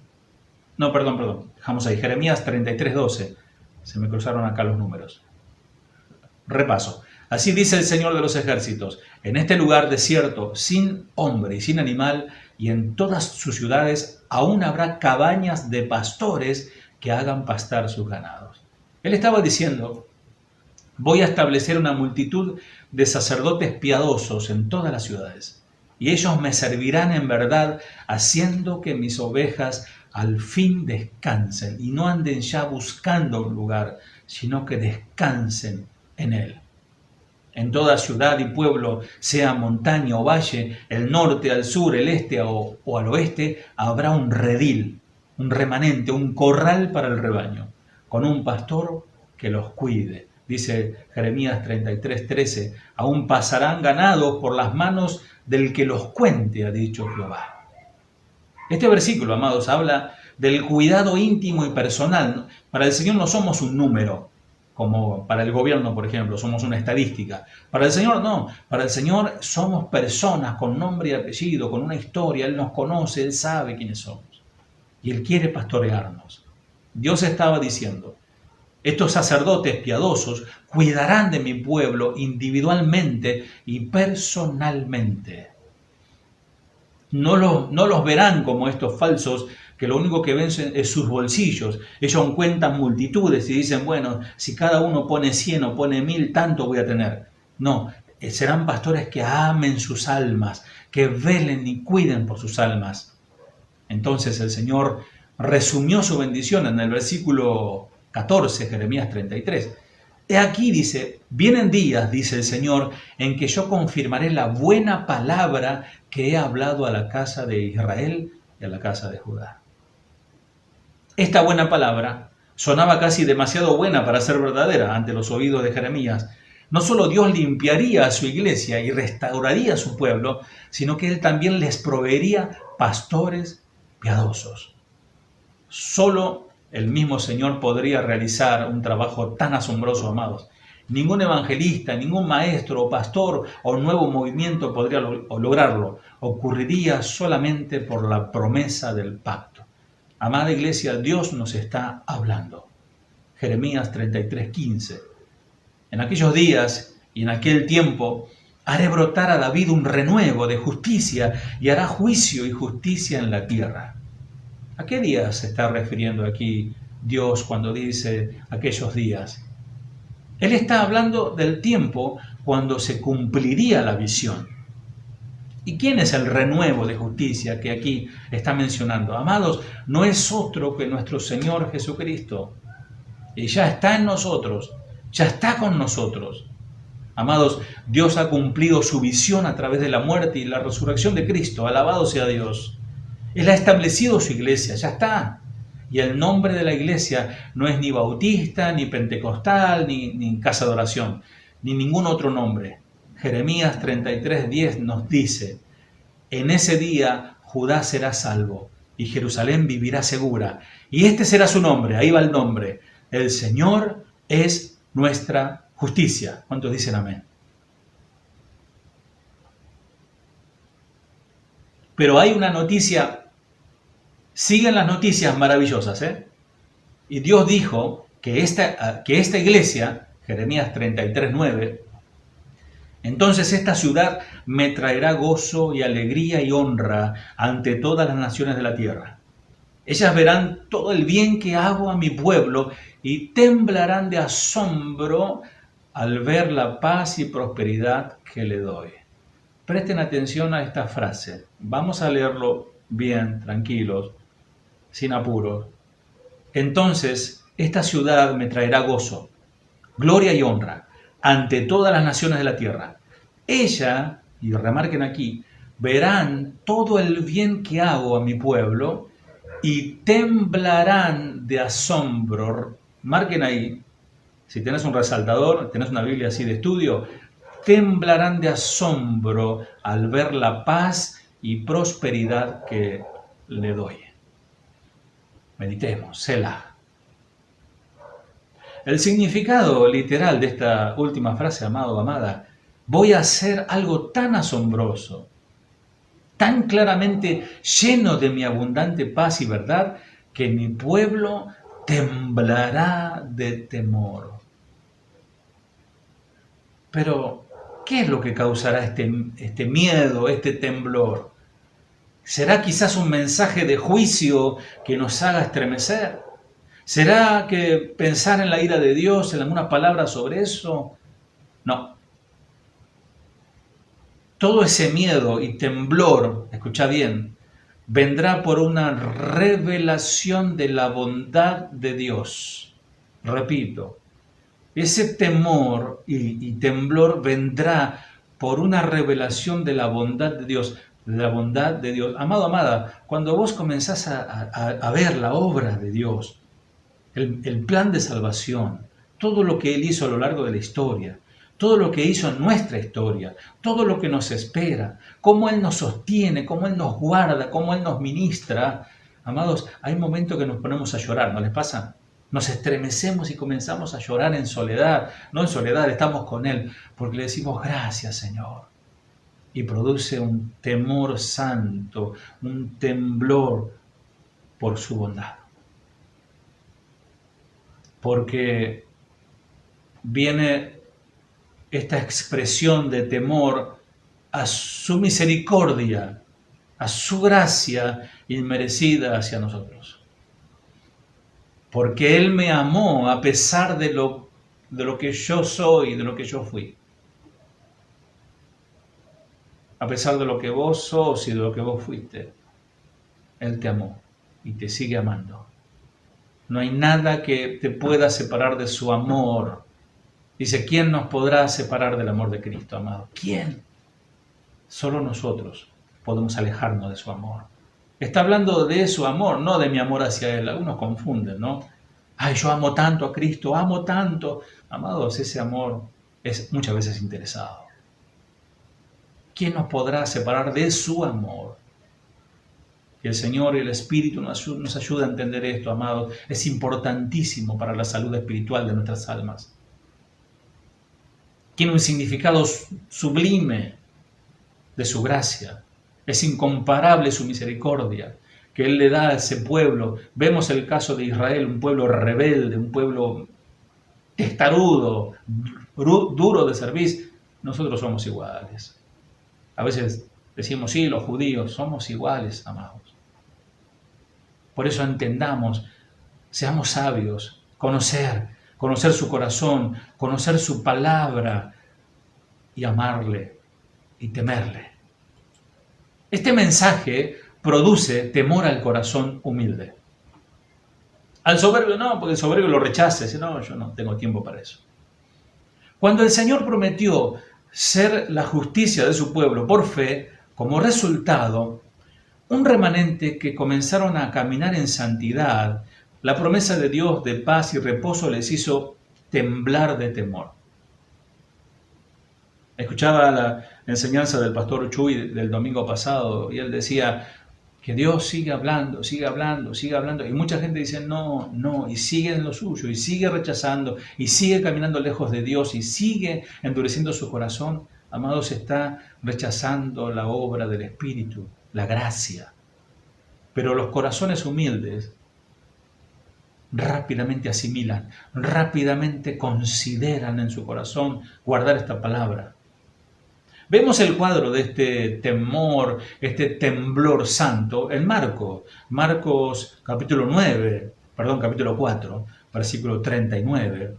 dejamos ahí, Jeremías 33:12, se me cruzaron acá los números. Repaso. Así dice el Señor de los ejércitos, en este lugar desierto, sin hombre y sin animal, y en todas sus ciudades aún habrá cabañas de pastores que hagan pastar sus ganados. Él estaba diciendo, voy a establecer una multitud de sacerdotes piadosos en todas las ciudades, y ellos me servirán en verdad, haciendo que mis ovejas al fin descansen, y no anden ya buscando un lugar, sino que descansen en él. En toda ciudad y pueblo, sea montaña o valle, el norte, al sur, el este o al oeste, habrá un redil, un remanente, un corral para el rebaño, con un pastor que los cuide. Dice Jeremías 33:13, aún pasarán ganados por las manos del que los cuente, ha dicho Jehová. Este versículo, amados, habla del cuidado íntimo y personal. Para el Señor no somos un número, como para el gobierno, por ejemplo, somos una estadística. Para el Señor no, para el Señor somos personas con nombre y apellido, con una historia, Él nos conoce, Él sabe quiénes somos. Y Él quiere pastorearnos. Dios estaba diciendo, estos sacerdotes piadosos cuidarán de mi pueblo individualmente y personalmente. No los verán como estos falsos que lo único que ven es sus bolsillos. Ellos cuentan multitudes y dicen, bueno, si cada uno pone 100 o pone 1000, tanto voy a tener. No, serán pastores que amen sus almas, que velen y cuiden por sus almas. Entonces el Señor resumió su bendición en el versículo 14, Jeremías 33. He aquí, dice, vienen días, dice el Señor, en que yo confirmaré la buena palabra que he hablado a la casa de Israel y a la casa de Judá. Esta buena palabra sonaba casi demasiado buena para ser verdadera ante los oídos de Jeremías. No solo Dios limpiaría a su iglesia y restauraría a su pueblo, sino que Él también les proveería pastores piadosos. Solo el mismo Señor podría realizar un trabajo tan asombroso, amados. Ningún evangelista, ningún maestro o pastor o nuevo movimiento podría lograrlo. Ocurriría solamente por la promesa del pacto. Amada iglesia, Dios nos está hablando. Jeremías 33:15. En aquellos días y en aquel tiempo haré brotar a David un renuevo de justicia y hará juicio y justicia en la tierra. ¿A qué días se está refiriendo aquí Dios cuando dice aquellos días? Él está hablando del tiempo cuando se cumpliría la visión. ¿Y quién es el renuevo de justicia que aquí está mencionando? Amados, no es otro que nuestro Señor Jesucristo. Y ya está en nosotros, ya está con nosotros. Amados, Dios ha cumplido su visión a través de la muerte y la resurrección de Cristo. Alabado sea Dios. Él ha establecido su iglesia, ya está. Y el nombre de la iglesia no es ni bautista, ni pentecostal, ni casa de oración, ni ningún otro nombre. Jeremías 33:10 nos dice, en ese día Judá será salvo y Jerusalén vivirá segura. Y este será su nombre, ahí va el nombre. El Señor es nuestra justicia. ¿Cuántos dicen amén? Pero hay una noticia. Siguen las noticias maravillosas, ¿eh? Y Dios dijo que esta iglesia, Jeremías 33:9, entonces esta ciudad me traerá gozo y alegría y honra ante todas las naciones de la tierra. Ellas verán todo el bien que hago a mi pueblo y temblarán de asombro al ver la paz y prosperidad que le doy. Presten atención a esta frase. Vamos a leerlo bien, tranquilos, sin apuros. Entonces, esta ciudad me traerá gozo, gloria y honra ante todas las naciones de la tierra. Ella, y remarquen aquí, verán todo el bien que hago a mi pueblo y temblarán de asombro. Marquen ahí, si tenés un resaltador, tenés una Biblia así de estudio, temblarán de asombro al ver la paz y prosperidad que le doy. Meditemos, Selah. El significado literal de esta última frase, amado o amada, voy a hacer algo tan asombroso, tan claramente lleno de mi abundante paz y verdad, que mi pueblo temblará de temor. Pero, ¿qué es lo que causará este miedo, este temblor? ¿Será quizás un mensaje de juicio que nos haga estremecer? ¿Será que pensar en la ira de Dios, en alguna palabra sobre eso? No. Todo ese miedo y temblor, escucha bien, vendrá por una revelación de la bondad de Dios. Repito, ese temor y temblor vendrá por una revelación de la bondad de Dios. La bondad de Dios. Amado, amada, cuando vos comenzás a ver la obra de Dios, el plan de salvación, todo lo que Él hizo a lo largo de la historia, todo lo que hizo en nuestra historia, todo lo que nos espera, cómo Él nos sostiene, cómo Él nos guarda, cómo Él nos ministra. Amados, hay momentos que nos ponemos a llorar, ¿no les pasa? Nos estremecemos y comenzamos a llorar en soledad. No en soledad, estamos con Él, porque le decimos gracias, Señor. Y produce un temor santo, un temblor por su bondad. Porque viene esta expresión de temor a su misericordia a su gracia inmerecida hacia nosotros. Porque Él me amó a pesar de lo que yo soy, de lo que yo fui. A pesar de lo que vos sos y de lo que vos fuiste, Él te amó y te sigue amando. No hay nada que te pueda separar de su amor. Dice, ¿quién nos podrá separar del amor de Cristo, amado? ¿Quién? Solo nosotros podemos alejarnos de su amor. Está hablando de su amor, no de mi amor hacia Él. Algunos confunden, ¿no? Ay, yo amo tanto a Cristo, amo tanto. Amados, ese amor es muchas veces interesado. ¿Quién nos podrá separar de su amor? Que el Señor y el Espíritu nos ayude a entender esto, amados. Es importantísimo para la salud espiritual de nuestras almas. Tiene un significado sublime de su gracia. Es incomparable su misericordia que Él le da a ese pueblo. Vemos el caso de Israel, un pueblo rebelde, un pueblo testarudo, duro de servir. Nosotros somos iguales. A veces decimos, sí, los judíos somos iguales, amados. Por eso entendamos, seamos sabios, conocer su corazón, conocer su palabra y amarle y temerle. Este mensaje produce temor al corazón humilde. Al soberbio no, porque el soberbio lo rechaza, dice, no, yo no tengo tiempo para eso. Cuando el Señor prometió ser la justicia de su pueblo por fe, como resultado, un remanente que comenzaron a caminar en santidad, la promesa de Dios de paz y reposo les hizo temblar de temor. Escuchaba la enseñanza del pastor Chuy del domingo pasado y él decía que Dios sigue hablando, sigue hablando, sigue hablando. Y mucha gente dice no, no, y sigue en lo suyo, y sigue rechazando, y sigue caminando lejos de Dios, y sigue endureciendo su corazón. Amados, está rechazando la obra del Espíritu, la gracia. Pero los corazones humildes rápidamente asimilan, rápidamente consideran en su corazón guardar esta palabra. Vemos el cuadro de este temor, este temblor santo en Marcos capítulo 4, versículo 39.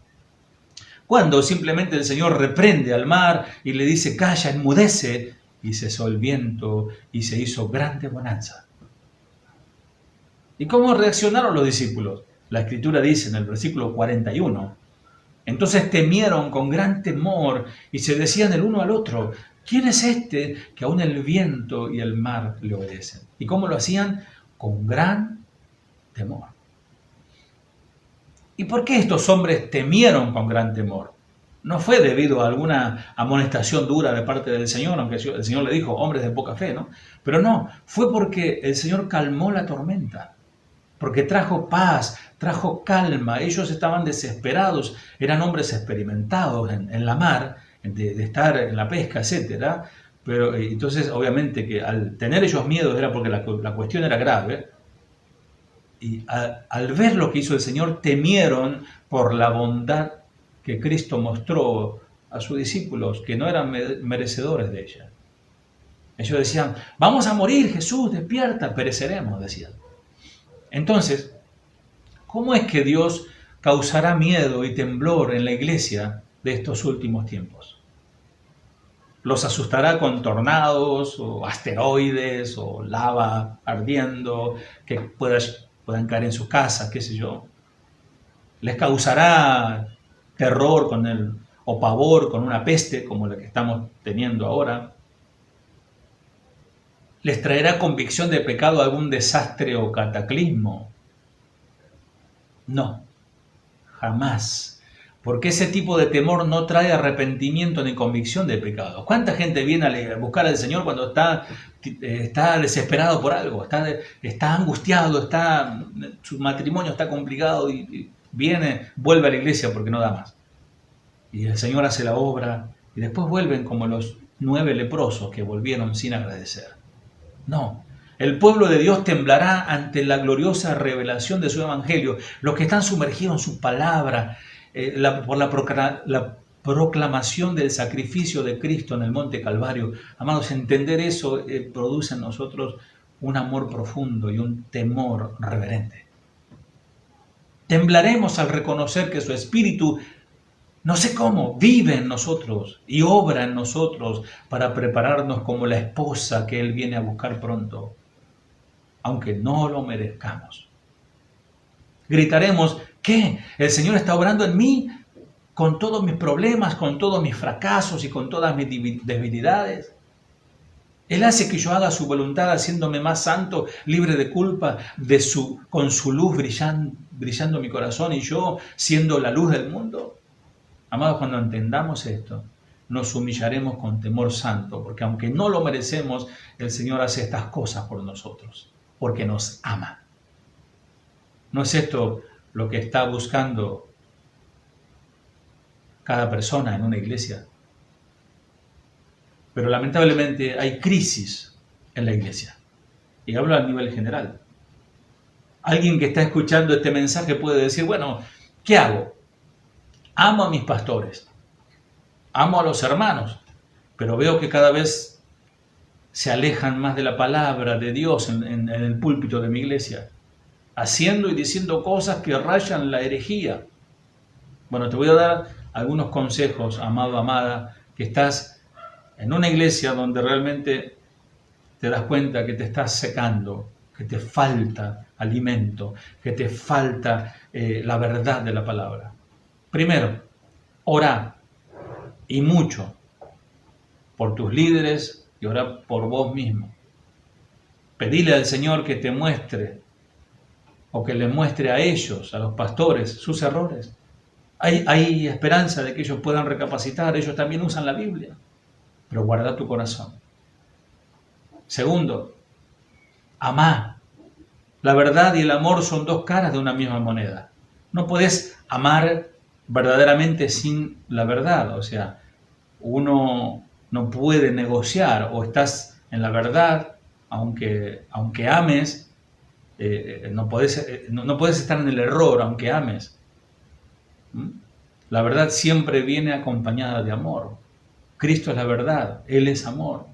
Cuando simplemente el Señor reprende al mar y le dice, calla, enmudece, y cesó el viento y se hizo grande bonanza. ¿Y cómo reaccionaron los discípulos? La Escritura dice en el versículo 41, entonces temieron con gran temor y se decían el uno al otro, ¿quién es este que aún el viento y el mar le obedecen? ¿Y cómo lo hacían? Con gran temor. ¿Y por qué estos hombres temieron con gran temor? No fue debido a alguna amonestación dura de parte del Señor, aunque el Señor le dijo, hombres de poca fe, ¿no? Pero no, fue porque el Señor calmó la tormenta, porque trajo paz, trajo calma. Ellos estaban desesperados, eran hombres experimentados en la mar, de estar en la pesca, etc. Pero entonces, obviamente, que al tener ellos miedo era porque la cuestión era grave. Y al ver lo que hizo el Señor, temieron por la bondad que Cristo mostró a sus discípulos, que no eran merecedores de ella. Ellos decían, vamos a morir, Jesús, despierta, pereceremos, decían. Entonces, ¿cómo es que Dios causará miedo y temblor en la iglesia de estos últimos tiempos? ¿Los asustará con tornados o asteroides o lava ardiendo que puedan caer en sus casas, qué sé yo? ¿Les causará terror o pavor con una peste como la que estamos teniendo ahora? ¿Les traerá convicción de pecado algún desastre o cataclismo? No, jamás. Porque ese tipo de temor no trae arrepentimiento ni convicción de pecado. ¿Cuánta gente viene a buscar al Señor cuando está desesperado por algo? Está angustiado, su matrimonio está complicado y vuelve a la iglesia porque no da más. Y el Señor hace la obra y después vuelven como los 9 leprosos que volvieron sin agradecer. No, el pueblo de Dios temblará ante la gloriosa revelación de su evangelio. Los que están sumergidos en su palabra, por la proclamación del sacrificio de Cristo en el Monte Calvario. Amados, entender eso produce en nosotros un amor profundo y un temor reverente. Temblaremos al reconocer que su Espíritu, no sé cómo, vive en nosotros y obra en nosotros para prepararnos como la esposa que Él viene a buscar pronto, aunque no lo merezcamos. Gritaremos, ¿qué? ¿El Señor está obrando en mí? Con todos mis problemas, con todos mis fracasos y con todas mis debilidades. Él hace que yo haga su voluntad haciéndome más santo, libre de culpa, con su luz brillando mi corazón y yo siendo la luz del mundo. Amados, cuando entendamos esto, nos humillaremos con temor santo, porque aunque no lo merecemos, el Señor hace estas cosas por nosotros, porque nos ama. ¿No es esto lo que está buscando cada persona en una iglesia? Pero lamentablemente hay crisis en la iglesia. Y hablo a nivel general. Alguien que está escuchando este mensaje puede decir, bueno, ¿qué hago? Amo a mis pastores, amo a los hermanos, pero veo que cada vez se alejan más de la palabra de Dios en el púlpito de mi iglesia, haciendo y diciendo cosas que rayan la herejía. Bueno, te voy a dar algunos consejos, amado, amada, que estás en una iglesia donde realmente te das cuenta que te estás secando, que te falta alimento, que te falta la verdad de la palabra. Primero, orá y mucho por tus líderes y orá por vos mismo. Pedile al Señor que te muestre o que le muestre a ellos, a los pastores, sus errores. Hay esperanza de que ellos puedan recapacitar, ellos también usan la Biblia. Pero guarda tu corazón. Segundo, amá. La verdad y el amor son dos caras de una misma moneda. No podés amar verdaderamente sin la verdad. O sea, uno no puede negociar, o estás en la verdad, aunque ames, no podés estar en el error, aunque ames. La verdad siempre viene acompañada de amor. Cristo es la verdad, Él es amor.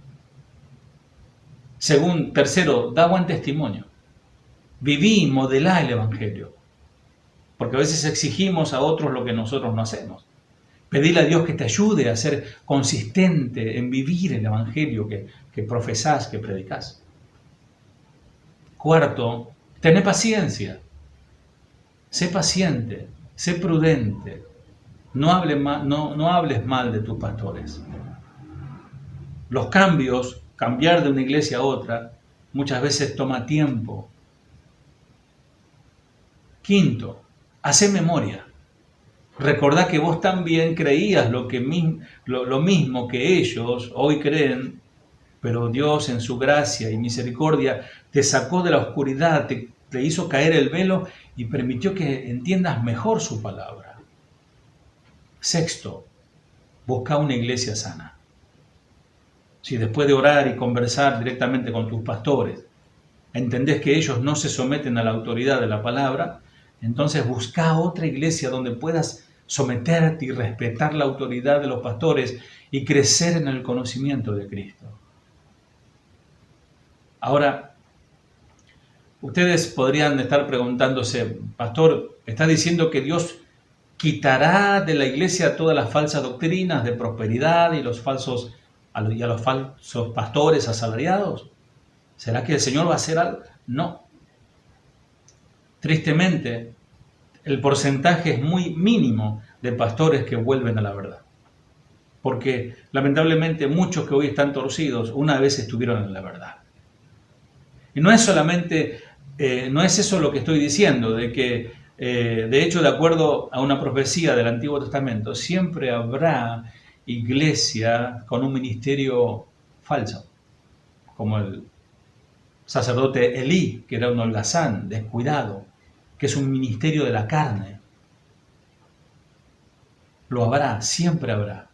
Tercero, da buen testimonio. Viví y modelá el Evangelio. Porque a veces exigimos a otros lo que nosotros no hacemos. Pedile a Dios que te ayude a ser consistente en vivir el Evangelio que profesás, que predicás. Cuarto, tené paciencia. Sé paciente, sé prudente. No hables mal de tus pastores. Los cambiar de una iglesia a otra, muchas veces toma tiempo. Quinto, hacé memoria. Recordá que vos también creías lo mismo que ellos hoy creen, pero Dios en su gracia y misericordia te sacó de la oscuridad, te hizo caer el velo y permitió que entiendas mejor su palabra. Sexto, busca una iglesia sana. Si después de orar y conversar directamente con tus pastores, entendés que ellos no se someten a la autoridad de la palabra, entonces busca otra iglesia donde puedas someterte y respetar la autoridad de los pastores y crecer en el conocimiento de Cristo. Ahora, ustedes podrían estar preguntándose, pastor, ¿está diciendo que Dios quitará de la iglesia todas las falsas doctrinas de prosperidad y a los falsos pastores asalariados? ¿Será que el Señor va a hacer algo? No. Tristemente, el porcentaje es muy mínimo de pastores que vuelven a la verdad. Porque lamentablemente muchos que hoy están torcidos una vez estuvieron en la verdad. Y no es solamente, no es eso lo que estoy diciendo, de que de hecho, de acuerdo a una profecía del Antiguo Testamento, siempre habrá iglesia con un ministerio falso, como el sacerdote Elí, que era un holgazán, descuidado, que es un ministerio de la carne. Lo habrá, siempre habrá.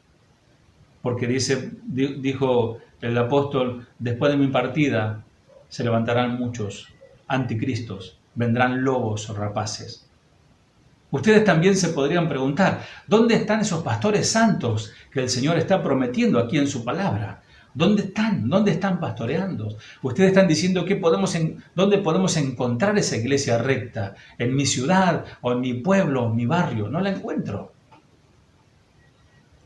Porque dijo el apóstol, después de mi partida se levantarán muchos anticristos, vendrán lobos rapaces. Ustedes también se podrían preguntar, ¿dónde están esos pastores santos que el Señor está prometiendo aquí en su palabra? ¿Dónde están? ¿Dónde están pastoreando? Ustedes están diciendo ¿dónde podemos encontrar esa iglesia recta? ¿En mi ciudad o en mi pueblo o en mi barrio? No la encuentro.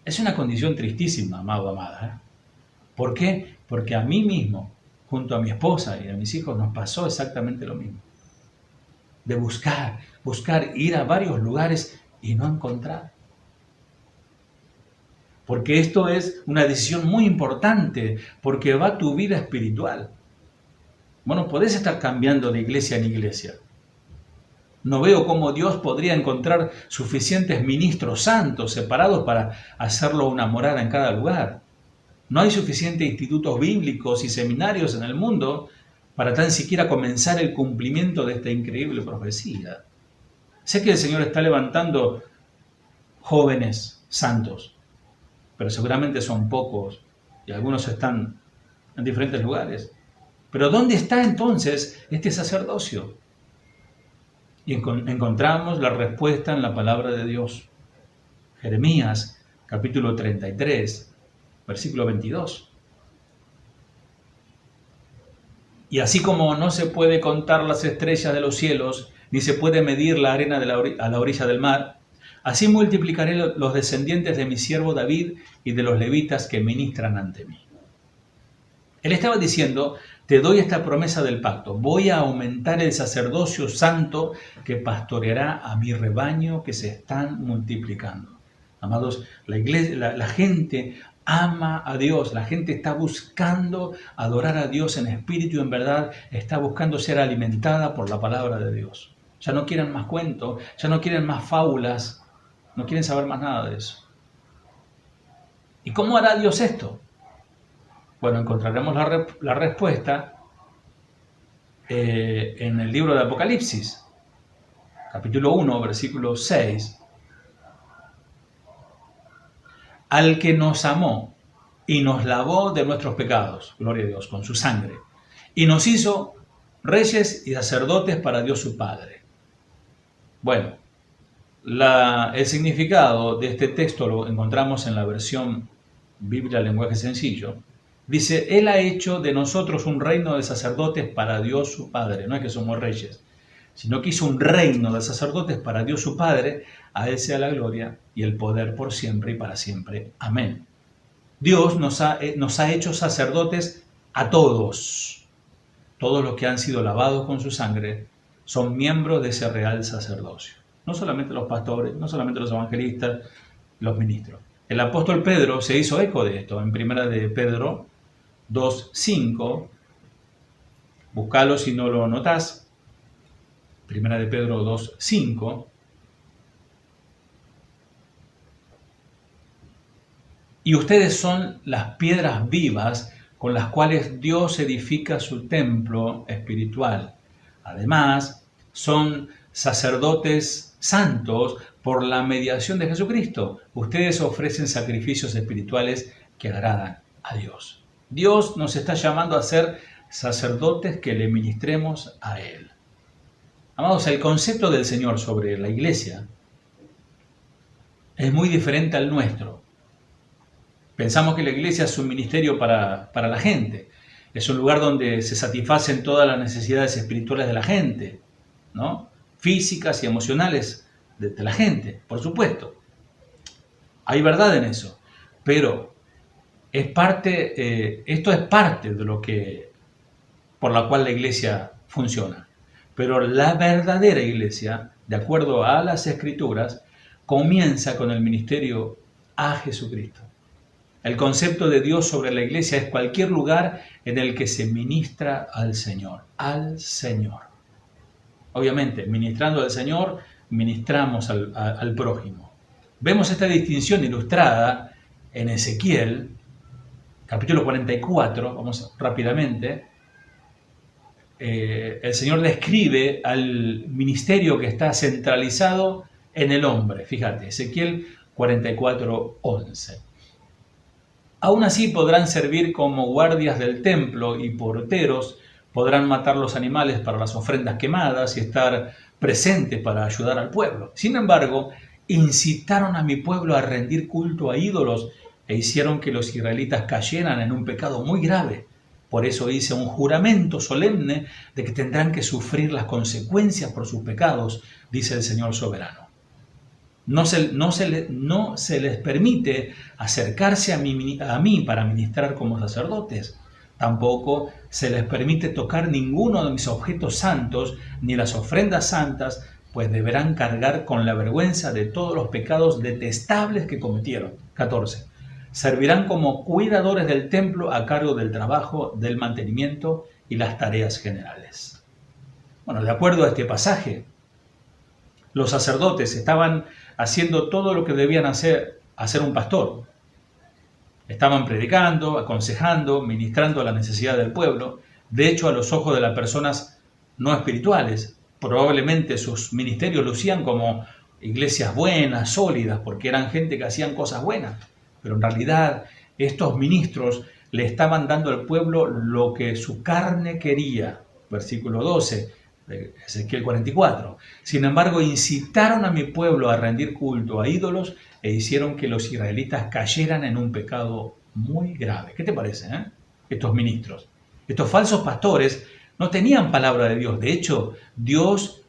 Es una condición tristísima, amado, amada. ¿Por qué? Porque a mí mismo, junto a mi esposa y a mis hijos, nos pasó exactamente lo mismo. De buscar, ir a varios lugares y no encontrar. Porque esto es una decisión muy importante, porque va tu vida espiritual. Bueno, podés estar cambiando de iglesia en iglesia. No veo cómo Dios podría encontrar suficientes ministros santos separados para hacerlo una morada en cada lugar. No hay suficientes institutos bíblicos y seminarios en el mundo para tan siquiera comenzar el cumplimiento de esta increíble profecía. Sé que el Señor está levantando jóvenes santos, pero seguramente son pocos y algunos están en diferentes lugares. Pero ¿dónde está entonces este sacerdocio? Y encontramos la respuesta en la palabra de Dios. Jeremías, capítulo 33, versículo 22. Y así como no se puede contar las estrellas de los cielos, ni se puede medir la arena a la orilla del mar, así multiplicaré los descendientes de mi siervo David y de los levitas que ministran ante mí. Él estaba diciendo, te doy esta promesa del pacto, voy a aumentar el sacerdocio santo que pastoreará a mi rebaño que se están multiplicando. Amados, la iglesia, la gente ama a Dios, la gente está buscando adorar a Dios en espíritu y en verdad, está buscando ser alimentada por la palabra de Dios. Ya no quieren más cuentos, ya no quieren más fábulas, no quieren saber más nada de eso. ¿Y cómo hará Dios esto? Bueno, encontraremos la respuesta en el libro de Apocalipsis, capítulo 1, versículo 6. Al que nos amó y nos lavó de nuestros pecados, gloria a Dios, con su sangre, y nos hizo reyes y sacerdotes para Dios su Padre. Bueno, el significado de este texto lo encontramos en la versión Biblia lenguaje sencillo. Dice, Él ha hecho de nosotros un reino de sacerdotes para Dios su Padre. No es que somos reyes, sino que hizo un reino de sacerdotes para Dios su Padre. A Él sea la gloria y el poder por siempre y para siempre. Amén. Dios nos ha hecho sacerdotes a todos. Todos los que han sido lavados con su sangre son miembros de ese real sacerdocio. No solamente los pastores, no solamente los evangelistas, los ministros. El apóstol Pedro se hizo eco de esto en primera de Pedro 2:5. Búscalo si no lo notás. Primera de Pedro 2:5. Y ustedes son las piedras vivas con las cuales Dios edifica su templo espiritual. Además, son sacerdotes santos por la mediación de Jesucristo. Ustedes ofrecen sacrificios espirituales que agradan a Dios. Dios nos está llamando a ser sacerdotes que le ministremos a Él. Amados, el concepto del Señor sobre la iglesia es muy diferente al nuestro. Pensamos que la iglesia es un ministerio para la gente. Es un lugar donde se satisfacen todas las necesidades espirituales de la gente, ¿no? Físicas y emocionales de la gente, por supuesto. Hay verdad en eso, pero esto es parte de lo que, por la cual la iglesia funciona. Pero la verdadera iglesia, de acuerdo a las Escrituras, comienza con el ministerio a Jesucristo. El concepto de Dios sobre la iglesia es cualquier lugar en el que se ministra al Señor, al Señor. Obviamente, ministrando al Señor, ministramos al prójimo. Vemos esta distinción ilustrada en Ezequiel, capítulo 44, vamos rápidamente. El Señor describe al ministerio que está centralizado en el hombre. Fíjate, Ezequiel 44:11. Aún así podrán servir como guardias del templo y porteros, podrán matar los animales para las ofrendas quemadas y estar presentes para ayudar al pueblo. Sin embargo, incitaron a mi pueblo a rendir culto a ídolos e hicieron que los israelitas cayeran en un pecado muy grave. Por eso hice un juramento solemne de que tendrán que sufrir las consecuencias por sus pecados, dice el Señor soberano. No se les permite acercarse a mí para ministrar como sacerdotes. Tampoco se les permite tocar ninguno de mis objetos santos ni las ofrendas santas, pues deberán cargar con la vergüenza de todos los pecados detestables que cometieron. 14. Servirán como cuidadores del templo a cargo del trabajo, del mantenimiento y las tareas generales. Bueno, de acuerdo a este pasaje, los sacerdotes estaban haciendo todo lo que debían hacer un pastor. Estaban predicando, aconsejando, ministrando a la necesidad del pueblo. De hecho, a los ojos de las personas no espirituales, probablemente sus ministerios lucían como iglesias buenas, sólidas, porque eran gente que hacían cosas buenas. Pero en realidad, estos ministros le estaban dando al pueblo lo que su carne quería. Versículo 12. Ezequiel 44. Sin embargo, incitaron a mi pueblo a rendir culto a ídolos e hicieron que los israelitas cayeran en un pecado muy grave. ¿Qué te parece? Estos ministros, estos falsos pastores no tenían palabra de Dios. De hecho, Dios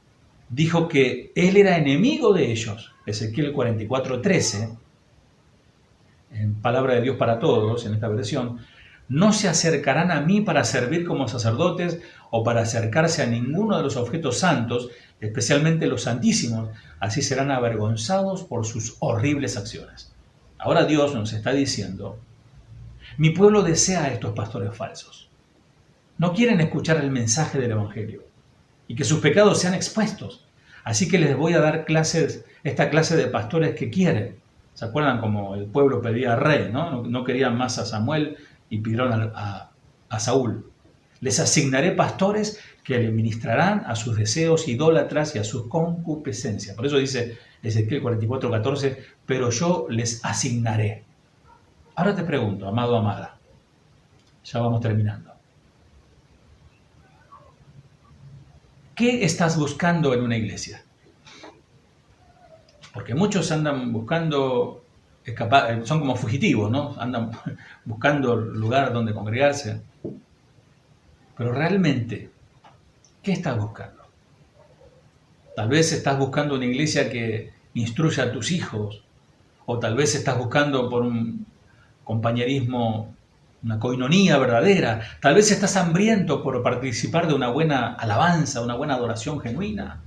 dijo que Él era enemigo de ellos. Ezequiel 44:13, en palabra de Dios para todos, en esta versión, no se acercarán a mí para servir como sacerdotes o para acercarse a ninguno de los objetos santos, especialmente los santísimos, así serán avergonzados por sus horribles acciones. Ahora Dios nos está diciendo, mi pueblo desea a estos pastores falsos. No quieren escuchar el mensaje del Evangelio y que sus pecados sean expuestos. Así que les voy a dar esta clase de pastores que quieren. ¿Se acuerdan como el pueblo pedía rey, ¿no? No querían más a Samuel y pidieron a Saúl. Les asignaré pastores que le ministrarán a sus deseos idólatras y a sus concupiscencias. Por eso dice Ezequiel 44:14, pero yo les asignaré. Ahora te pregunto, amado, amada, ya vamos terminando. ¿Qué estás buscando en una iglesia? Porque muchos andan buscando son como fugitivos, ¿no? Andan buscando lugar donde congregarse. Pero realmente, ¿qué estás buscando? Tal vez estás buscando una iglesia que instruya a tus hijos, o tal vez estás buscando por un compañerismo, una coinonía verdadera. Tal vez estás hambriento por participar de una buena alabanza, una buena adoración genuina.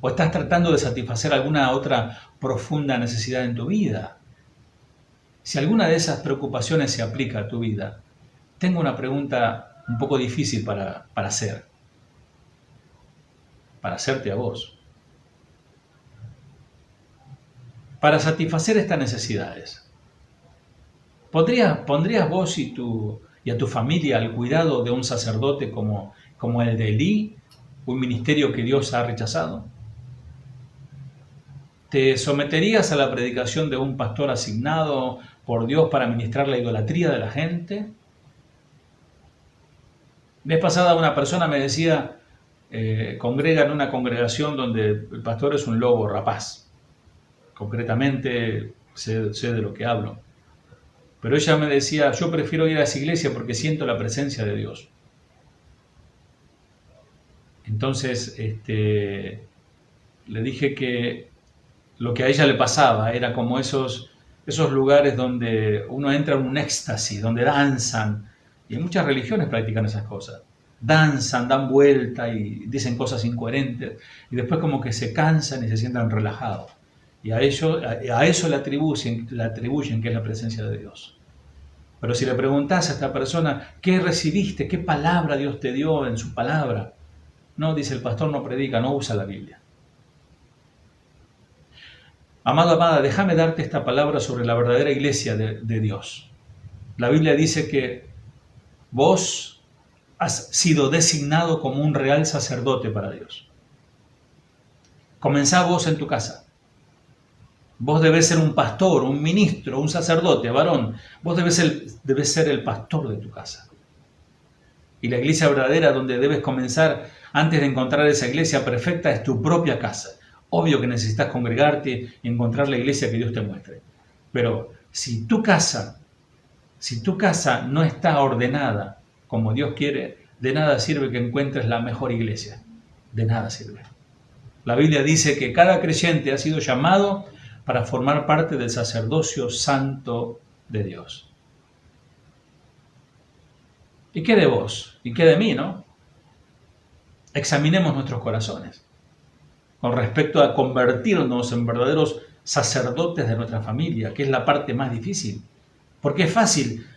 O estás tratando de satisfacer alguna otra profunda necesidad en tu vida. Si alguna de esas preocupaciones se aplica a tu vida, tengo una pregunta un poco difícil para hacerte a vos. Para satisfacer estas necesidades, ¿pondrías vos y a tu familia al cuidado de un sacerdote como el de Elí, un ministerio que Dios ha rechazado? ¿Te someterías a la predicación de un pastor asignado por Dios para ministrar la idolatría de la gente? Vez pasada una persona me decía, congrega en una congregación donde el pastor es un lobo rapaz. Concretamente, sé de lo que hablo. Pero ella me decía, yo prefiero ir a esa iglesia porque siento la presencia de Dios. Entonces, le dije que lo que a ella le pasaba era como esos lugares donde uno entra en un éxtasis, donde danzan, y en muchas religiones practican esas cosas. Danzan, dan vuelta y dicen cosas incoherentes, y después como que se cansan y se sientan relajados. Y a eso le atribuyen que es la presencia de Dios. Pero si le preguntás a esta persona, ¿qué recibiste? ¿Qué palabra Dios te dio en su palabra? No, dice el pastor, no predica, no usa la Biblia. Amado, amada, déjame darte esta palabra sobre la verdadera iglesia de Dios. La Biblia dice que vos has sido designado como un real sacerdote para Dios. Comenzá vos en tu casa. Vos debés ser un pastor, un ministro, un sacerdote, varón. Vos debés ser el pastor de tu casa. Y la iglesia verdadera donde debes comenzar antes de encontrar esa iglesia perfecta es tu propia casa. Obvio que necesitas congregarte y encontrar la iglesia que Dios te muestre. Pero si tu casa no está ordenada como Dios quiere, de nada sirve que encuentres la mejor iglesia. De nada sirve. La Biblia dice que cada creyente ha sido llamado para formar parte del sacerdocio santo de Dios. ¿Y qué de vos? ¿Y qué de mí, no? Examinemos nuestros corazones con respecto a convertirnos en verdaderos sacerdotes de nuestra familia, que es la parte más difícil. Porque es fácil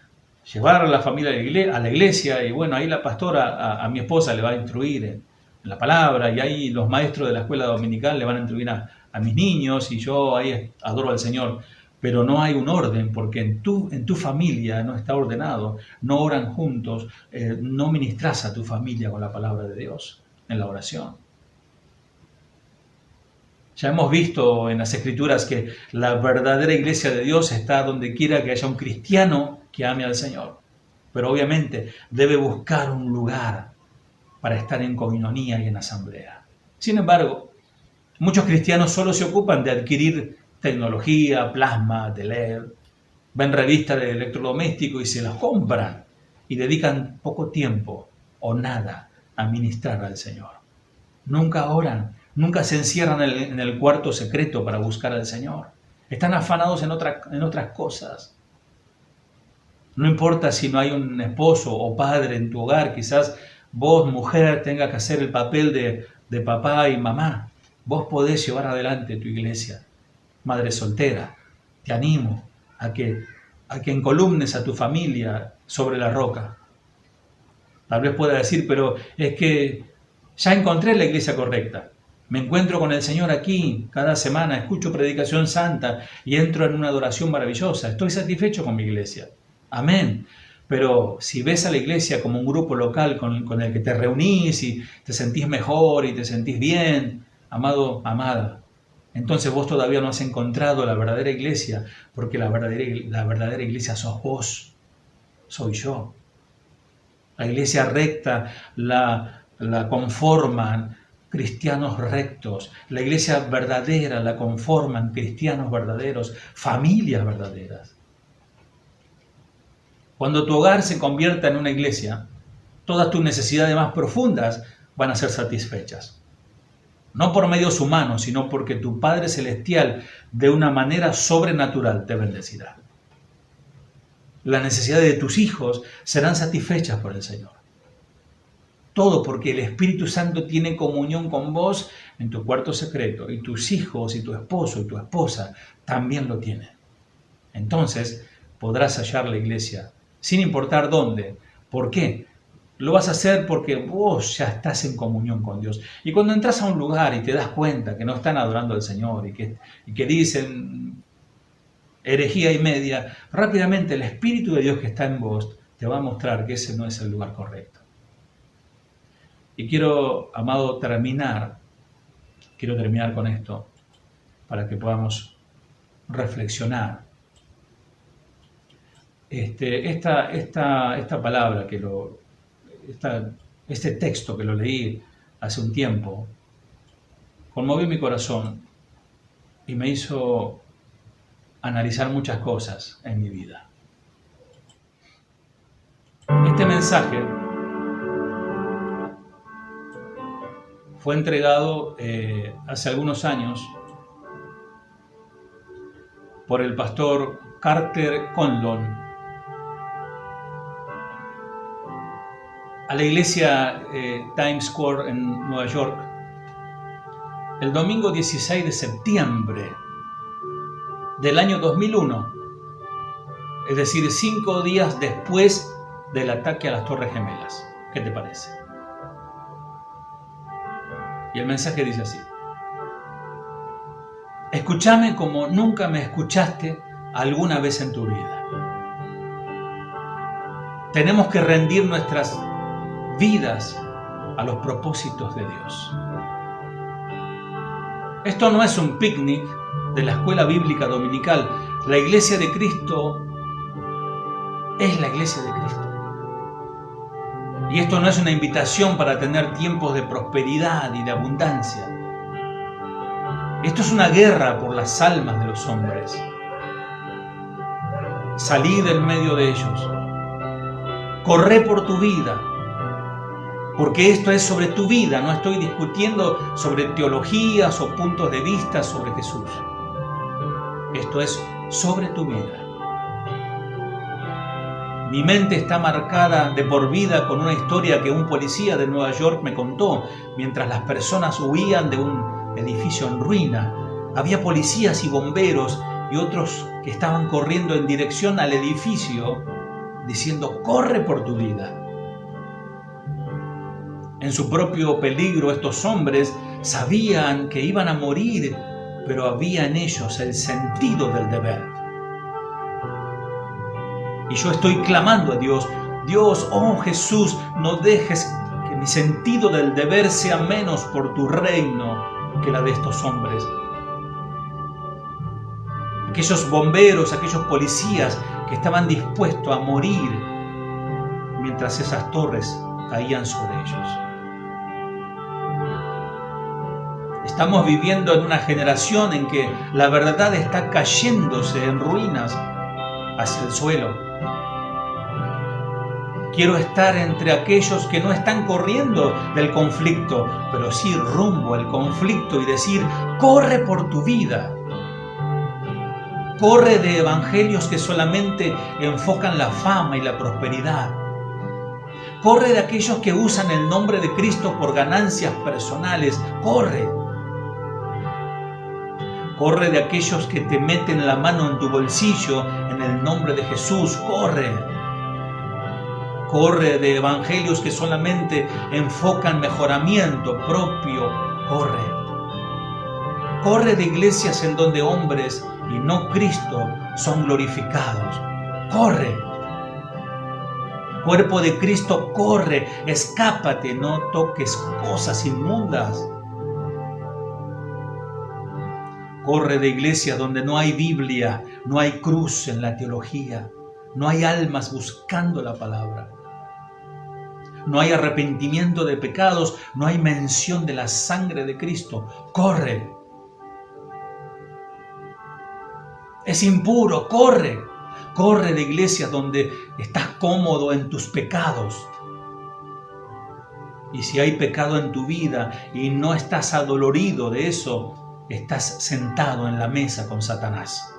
llevar a la familia a la iglesia y bueno, ahí la pastora a mi esposa le va a instruir en la palabra y ahí los maestros de la escuela dominical le van a instruir a mis niños y yo ahí adoro al Señor. Pero no hay un orden porque en tu familia no está ordenado, no oran juntos, no ministras a tu familia con la palabra de Dios en la oración. Ya hemos visto en las Escrituras que la verdadera iglesia de Dios está donde quiera que haya un cristiano que ame al Señor. Pero obviamente debe buscar un lugar para estar en coinonía y en asamblea. Sin embargo, muchos cristianos solo se ocupan de adquirir tecnología, plasma, de leer, ven revistas de electrodomésticos y se las compran y dedican poco tiempo o nada a ministrar al Señor. Nunca oran, nunca se encierran en el cuarto secreto para buscar al Señor. Están afanados en otras cosas. No importa si no hay un esposo o padre en tu hogar, quizás vos, mujer, tengas que hacer el papel de papá y mamá. Vos podés llevar adelante tu iglesia. Madre soltera, te animo a que encolumnes a tu familia sobre la roca. Tal vez pueda decir, pero es que ya encontré la iglesia correcta. Me encuentro con el Señor aquí cada semana, escucho predicación santa y entro en una adoración maravillosa. Estoy satisfecho con mi iglesia. Amén. Pero si ves a la iglesia como un grupo local con el que te reunís y te sentís mejor y te sentís bien, amado, amada, entonces vos todavía no has encontrado la verdadera iglesia, porque la verdadera iglesia sos vos, soy yo. La iglesia recta la conforman cristianos rectos. La iglesia verdadera la conforman cristianos verdaderos, familias verdaderas. Cuando tu hogar se convierta en una iglesia, todas tus necesidades más profundas van a ser satisfechas. No por medios humanos, sino porque tu Padre Celestial de una manera sobrenatural te bendecirá. Las necesidades de tus hijos serán satisfechas por el Señor. Todo porque el Espíritu Santo tiene comunión con vos en tu cuarto secreto y tus hijos y tu esposo y tu esposa también lo tienen. Entonces podrás hallar la iglesia sin importar dónde. ¿Por qué? Lo vas a hacer porque vos ya estás en comunión con Dios. Y cuando entras a un lugar y te das cuenta que no están adorando al Señor y que dicen herejía y media, rápidamente el Espíritu de Dios que está en vos te va a mostrar que ese no es el lugar correcto. Y quiero, amado, terminar con esto para que podamos reflexionar. Esta palabra este texto que lo leí hace un tiempo, conmovió mi corazón y me hizo analizar muchas cosas en mi vida. Este mensaje fue entregado hace algunos años por el pastor Carter Conlon a la iglesia Times Square en Nueva York el domingo 16 de septiembre del año 2001, es decir, 5 días después del ataque a las Torres Gemelas. ¿Qué te parece? Y el mensaje dice así: escúchame como nunca me escuchaste alguna vez en tu vida. Tenemos que rendir nuestras vidas a los propósitos de Dios. Esto no es un picnic de la escuela bíblica dominical. La iglesia de Cristo es la iglesia de Cristo. Y esto no es una invitación para tener tiempos de prosperidad y de abundancia. Esto es una guerra por las almas de los hombres. Salí del medio de ellos. Corre por tu vida. Porque esto es sobre tu vida. No estoy discutiendo sobre teologías o puntos de vista sobre Jesús. Esto es sobre tu vida. Mi mente está marcada de por vida con una historia que un policía de Nueva York me contó mientras las personas huían de un edificio en ruina. Había policías y bomberos y otros que estaban corriendo en dirección al edificio diciendo: corre por tu vida. En su propio peligro, estos hombres sabían que iban a morir, pero había en ellos el sentido del deber. Y yo estoy clamando a Dios: Dios, oh Jesús, no dejes que mi sentido del deber sea menos por tu reino que la de estos hombres. Aquellos bomberos, aquellos policías que estaban dispuestos a morir mientras esas torres caían sobre ellos. Estamos viviendo en una generación en que la verdad está cayéndose en ruinas hacia el suelo. Quiero estar entre aquellos que no están corriendo del conflicto, pero sí rumbo al conflicto y decir: corre por tu vida. Corre de evangelios que solamente enfocan la fama y la prosperidad. Corre de aquellos que usan el nombre de Cristo por ganancias personales. Corre. Corre de aquellos que te meten la mano en tu bolsillo en el nombre de Jesús. Corre. Corre de evangelios que solamente enfocan mejoramiento propio. Corre. Corre de iglesias en donde hombres y no Cristo son glorificados. Corre. Cuerpo de Cristo, corre. Escápate, no toques cosas inmundas. Corre de iglesias donde no hay Biblia, no hay cruz en la teología, no hay almas buscando la palabra. No hay arrepentimiento de pecados, no hay mención de la sangre de Cristo. Corre. Es impuro, corre. Corre de iglesias donde estás cómodo en tus pecados. Y si hay pecado en tu vida y no estás adolorido de eso, estás sentado en la mesa con Satanás.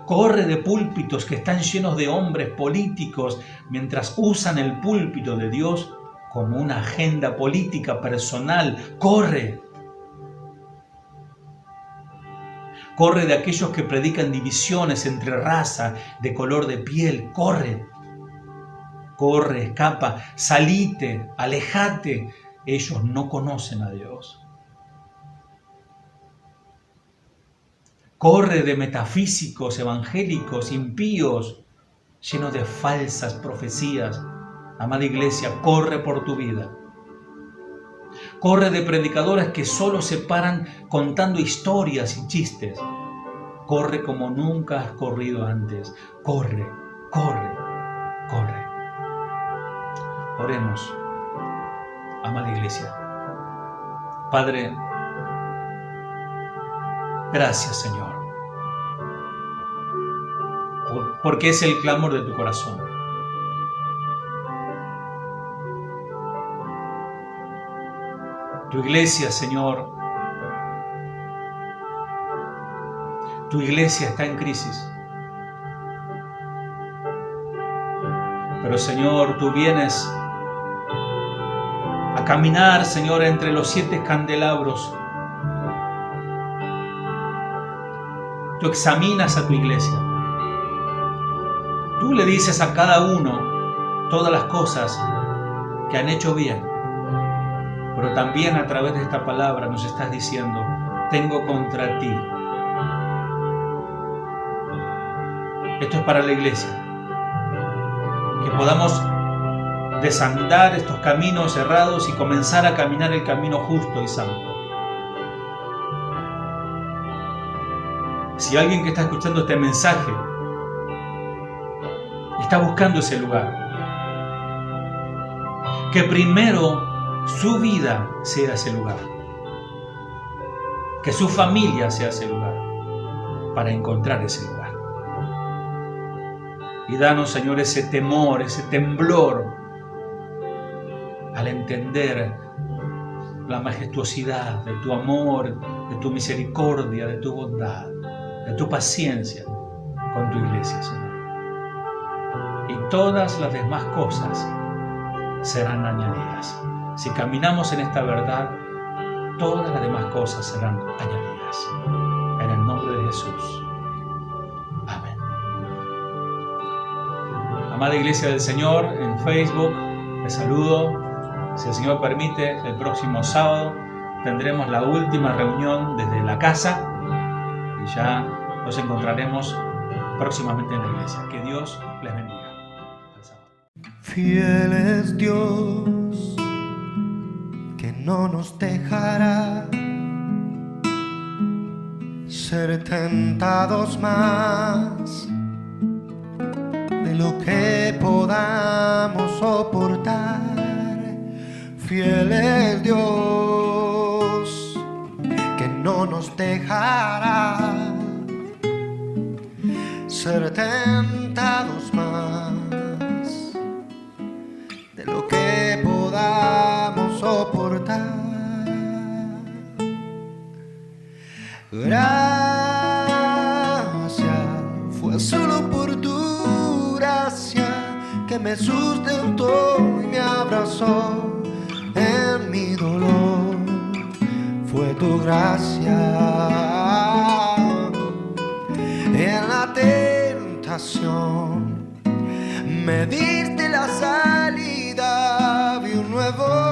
Corre de púlpitos que están llenos de hombres políticos mientras usan el púlpito de Dios como una agenda política personal. Corre. Corre de aquellos que predican divisiones entre raza, de color de piel. Corre. Corre, escapa, salite, alejate. Ellos no conocen a Dios. Corre de metafísicos, evangélicos, impíos, llenos de falsas profecías. Amada iglesia, corre por tu vida. Corre de predicadores que solo se paran contando historias y chistes. Corre como nunca has corrido antes. Corre, corre, corre. Oremos, amada iglesia. Padre, gracias, Señor, porque es el clamor de tu corazón. Tu iglesia, Señor, tu iglesia está en crisis. Pero, Señor, tú vienes a caminar, Señor, entre los 7 candelabros. Tú examinas a tu iglesia. Tú le dices a cada uno todas las cosas que han hecho bien. Pero también a través de esta palabra nos estás diciendo: tengo contra ti. Esto es para la iglesia. Que podamos desandar estos caminos errados y comenzar a caminar el camino justo y santo. Si alguien que está escuchando este mensaje está buscando ese lugar, que primero su vida sea ese lugar, que su familia sea ese lugar, para encontrar ese lugar. Y danos, Señor, ese temor, ese temblor, al entender la majestuosidad de tu amor, de tu misericordia, de tu bondad, de tu paciencia con tu iglesia, Señor. Y todas las demás cosas serán añadidas. Si caminamos en esta verdad, todas las demás cosas serán añadidas. En el nombre de Jesús. Amén. Amada Iglesia del Señor, en Facebook, les saludo. Si el Señor permite, el próximo sábado tendremos la última reunión desde la casa y ya nos encontraremos próximamente en la iglesia. Que Dios les bendiga. Fiel es Dios, que no nos dejará ser tentados más de lo que podamos soportar. Fiel es Dios, que no nos dejará ser tentados más de lo que podamos soportar. Gracias, fue solo por tu gracia que me sustentó y me abrazó en mi dolor. Fue tu gracia en la tentación, me diste la salida, vi un nuevo